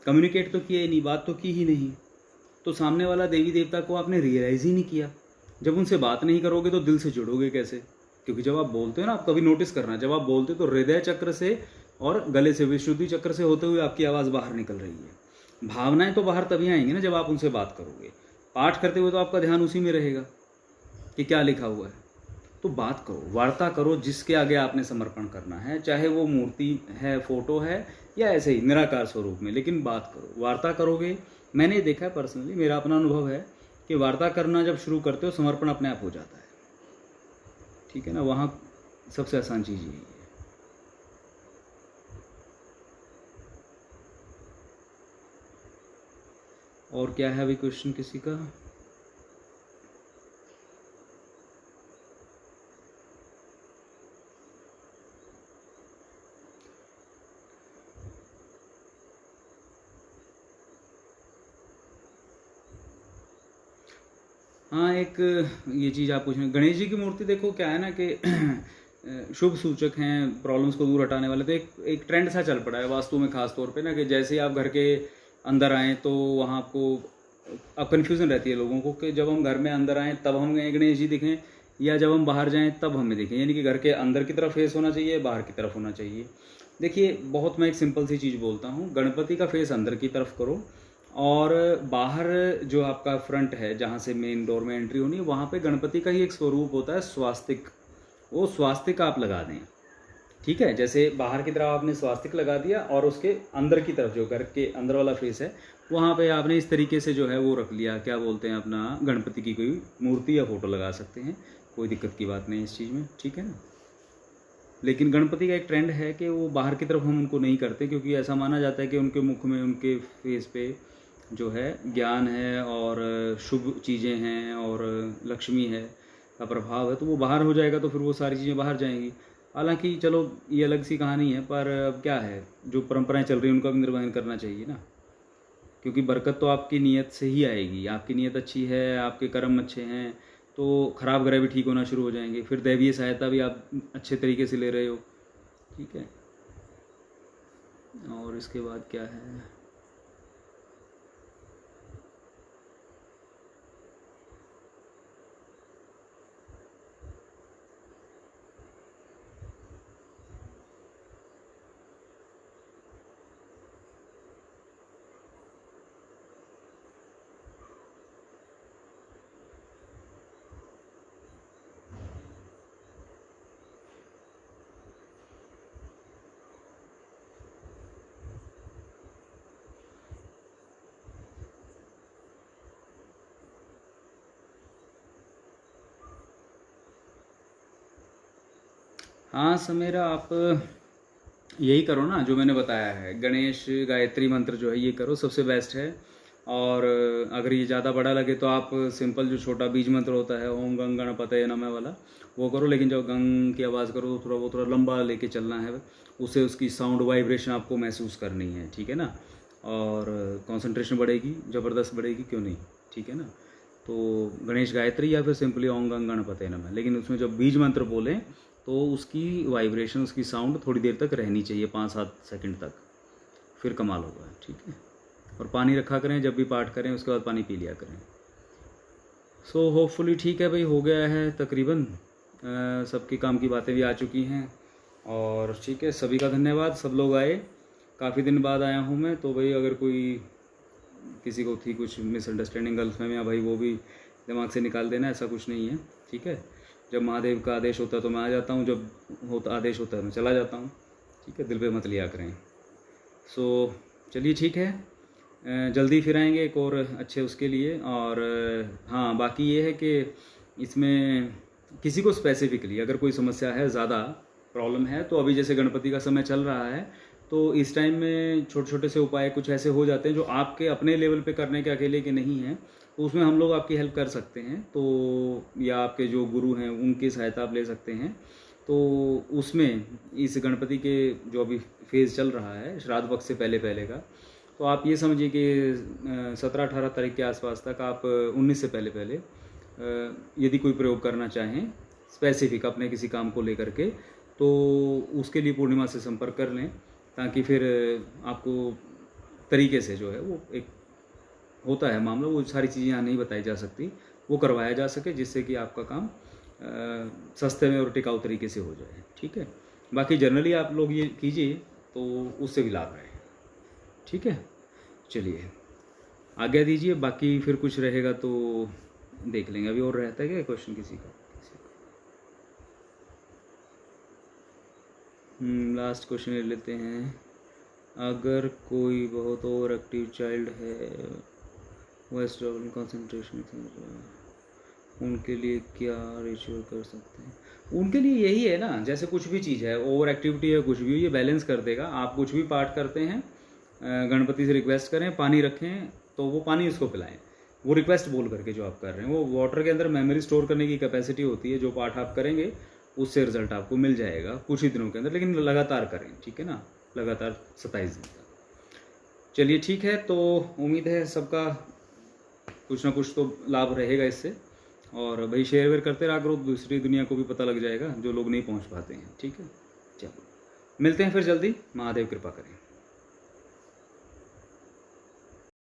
कम्युनिकेट तो किया ही नहीं, बात तो की ही नहीं। तो सामने वाला देवी देवता को आपने रियलाइज़ ही नहीं किया। जब उनसे बात नहीं करोगे तो दिल से जुड़ोगे कैसे? क्योंकि जब आप बोलते हो ना, आप कभी नोटिस करना, जब आप बोलते हो तो हृदय चक्र से और गले से, विशुद्धि चक्र से होते हुए आपकी आवाज़ बाहर निकल रही है। भावनाएं तो बाहर तभी आएंगी ना जब आप उनसे बात करोगे। पाठ करते हुए तो आपका ध्यान उसी में रहेगा कि क्या लिखा हुआ है। तो बात करो, वार्ता करो, जिसके आगे आपने समर्पण करना है, चाहे वो मूर्ति है, फोटो है, या ऐसे ही निराकार स्वरूप में, लेकिन बात करो। वार्ता करोगे, मैंने देखा है पर्सनली, मेरा अपना अनुभव है कि वार्ता करना जब शुरू करते हो, समर्पण अपने आप हो जाता है, ठीक है ना। वहाँ सबसे आसान चीज़ यही है। और क्या है अभी क्वेश्चन किसी का? हाँ, एक ये चीज़ आप पूछ रहे हैं, गणेश जी की मूर्ति देखो क्या है ना कि शुभ सूचक हैं, प्रॉब्लम्स को दूर हटाने वाले। तो एक ट्रेंड सा चल पड़ा है वास्तु में, खास तौर पे ना, कि जैसे ही आप घर के अंदर आएँ तो वहाँ आपको, अब कन्फ्यूज़न रहती है लोगों को कि जब हम घर में अंदर आएँ तब हम गणेश जी दिखें, या जब हम बाहर जाएँ तब हमें दिखें। यानी कि घर के अंदर की तरफ फेस होना चाहिए, बाहर की तरफ होना चाहिए। देखिए, बहुत मैं एक सिंपल सी चीज़ बोलता हूँ, गणपति का फेस अंदर की तरफ करो, और बाहर जो आपका फ्रंट है, जहाँ से मेन डोर में एंट्री होनी है, वहाँ पे गणपति का ही एक स्वरूप होता है, स्वास्तिक। वो स्वास्तिक आप लगा दें, ठीक है। जैसे बाहर की तरफ आपने स्वास्तिक लगा दिया, और उसके अंदर की तरफ जो घर के अंदर वाला फेस है, वहाँ पे आपने इस तरीके से जो है वो रख लिया, क्या बोलते हैं, अपना गणपति की कोई मूर्ति या फोटो लगा सकते हैं, कोई दिक्कत की बात नहीं इस चीज़ में, ठीक है ना। लेकिन गणपति का एक ट्रेंड है कि वो बाहर की तरफ हम उनको नहीं करते, क्योंकि ऐसा माना जाता है कि उनके मुख में, उनके फेस पे जो है ज्ञान है, और शुभ चीज़ें हैं, और लक्ष्मी है का प्रभाव है। तो वो बाहर हो जाएगा तो फिर वो सारी चीज़ें बाहर जाएंगी। हालांकि चलो ये अलग सी कहानी है, पर अब क्या है, जो परंपराएं चल रही हैं उनका भी निर्वहन करना चाहिए ना, क्योंकि बरकत तो आपकी नीयत से ही आएगी। आपकी नीयत अच्छी है, आपके कर्म अच्छे हैं, तो खराब ग्रह भी ठीक होना शुरू हो जाएंगे, फिर दैवीय सहायता भी आप अच्छे तरीके से ले रहे हो, ठीक है। और इसके बाद क्या है, हाँ समेरा, आप यही करो ना जो मैंने बताया है, गणेश गायत्री मंत्र जो है ये करो, सबसे बेस्ट है। और अगर ये ज़्यादा बड़ा लगे तो आप सिंपल जो छोटा बीज मंत्र होता है, ओम गंग गणपतये नमः वाला, वो करो। लेकिन जब गंग की आवाज़ करो तो वो थोड़ा लंबा लेके चलना है, उससे उसकी साउंड वाइब्रेशन आपको महसूस करनी है, ठीक है ना। और कंसंट्रेशन बढ़ेगी, ज़बरदस्त बढ़ेगी, क्यों नहीं, ठीक है ना। तो गणेश गायत्री या फिर सिंपली ओम गंग गणपतये नमः, लेकिन उसमें जब बीज मंत्र बोलें तो उसकी वाइब्रेशन, उसकी साउंड थोड़ी देर तक रहनी चाहिए, 5-7 सेकंड तक, फिर कमाल होगा, ठीक है। और पानी रखा करें जब भी पाठ करें, उसके बाद पानी पी लिया करें। सो होपफुली ठीक है भाई, हो गया है तकरीबन, सबके काम की बातें भी आ चुकी हैं। और ठीक है, सभी का धन्यवाद, सब लोग आए, काफ़ी दिन बाद आया हूँ मैं। तो भाई अगर कोई किसी को थी कुछ मिसअंडरस्टैंडिंग गलतफहमियाँ, भाई वो भी दिमाग से निकाल देना, ऐसा कुछ नहीं है, ठीक है। जब महादेव का आदेश होता है तो मैं आ जाता हूँ, जब होता आदेश होता है मैं चला जाता हूँ, ठीक है। दिल पे मत लिया करें। सो चलिए ठीक है, जल्दी फिर आएंगे एक और अच्छे उसके लिए। और हाँ, बाकी ये है कि इसमें किसी को स्पेसिफिकली अगर कोई समस्या है, ज़्यादा प्रॉब्लम है, तो अभी जैसे गणपति का समय चल रहा है, तो इस टाइम में छोटे छोटे से उपाय कुछ ऐसे हो जाते हैं जो आपके अपने लेवल पे करने के अकेले के नहीं हैं, तो उसमें हम लोग आपकी हेल्प कर सकते हैं। तो या आपके जो गुरु हैं उनकी सहायता आप ले सकते हैं। तो उसमें इस गणपति के जो अभी फेज़ चल रहा है श्राद्ध पक्ष से पहले पहले का, तो आप ये समझिए कि 17-18 तारीख के आसपास तक आप 19 से पहले पहले यदि कोई प्रयोग करना चाहें स्पेसिफिक अपने किसी काम को लेकर के, तो उसके लिए पूर्णिमा से संपर्क कर लें, ताकि फिर आपको तरीके से जो है वो एक होता है मामला, वो सारी चीज़ें यहाँ नहीं बताई जा सकती, वो करवाया जा सके, जिससे कि आपका काम सस्ते में और टिकाऊ तरीके से हो जाए। ठीक है, बाकी जनरली आप लोग ये कीजिए तो उससे भी लाभ रहे। ठीक है, चलिए आज्ञा दीजिए, बाकी फिर कुछ रहेगा तो देख लेंगे। अभी और रहता है क्या क्वेश्चन किसी का? लास्ट क्वेश्चन ले लेते हैं। अगर कोई बहुत ओवर एक्टिव चाइल्ड है, वेस्ट ट्रैवलिंग कंसंट्रेशन, उनके लिए क्या रिचुअल कर सकते हैं? उनके लिए यही है ना, जैसे कुछ भी चीज़ है, ओवर एक्टिविटी है, कुछ भी, ये बैलेंस कर देगा। आप कुछ भी पाठ करते हैं, गणपति से रिक्वेस्ट करें, पानी रखें तो वो पानी उसको पिलाएं, वो रिक्वेस्ट बोल करके जो आप कर रहे हैं। वो वाटर के अंदर मेमोरी स्टोर करने की कैपेसिटी होती है। जो पाठ आप करेंगे उससे रिजल्ट आपको मिल जाएगा कुछ ही दिनों के अंदर, लेकिन लगातार करें। ठीक है ना, लगातार 27 दिन तक। चलिए ठीक है, तो उम्मीद है सबका कुछ ना कुछ तो लाभ रहेगा इससे। और भाई शेयर वेयर करते रहा करो, दूसरी दुनिया को भी पता लग जाएगा जो लोग नहीं पहुंच पाते हैं। ठीक है, चलो मिलते हैं फिर जल्दी, महादेव कृपा करें।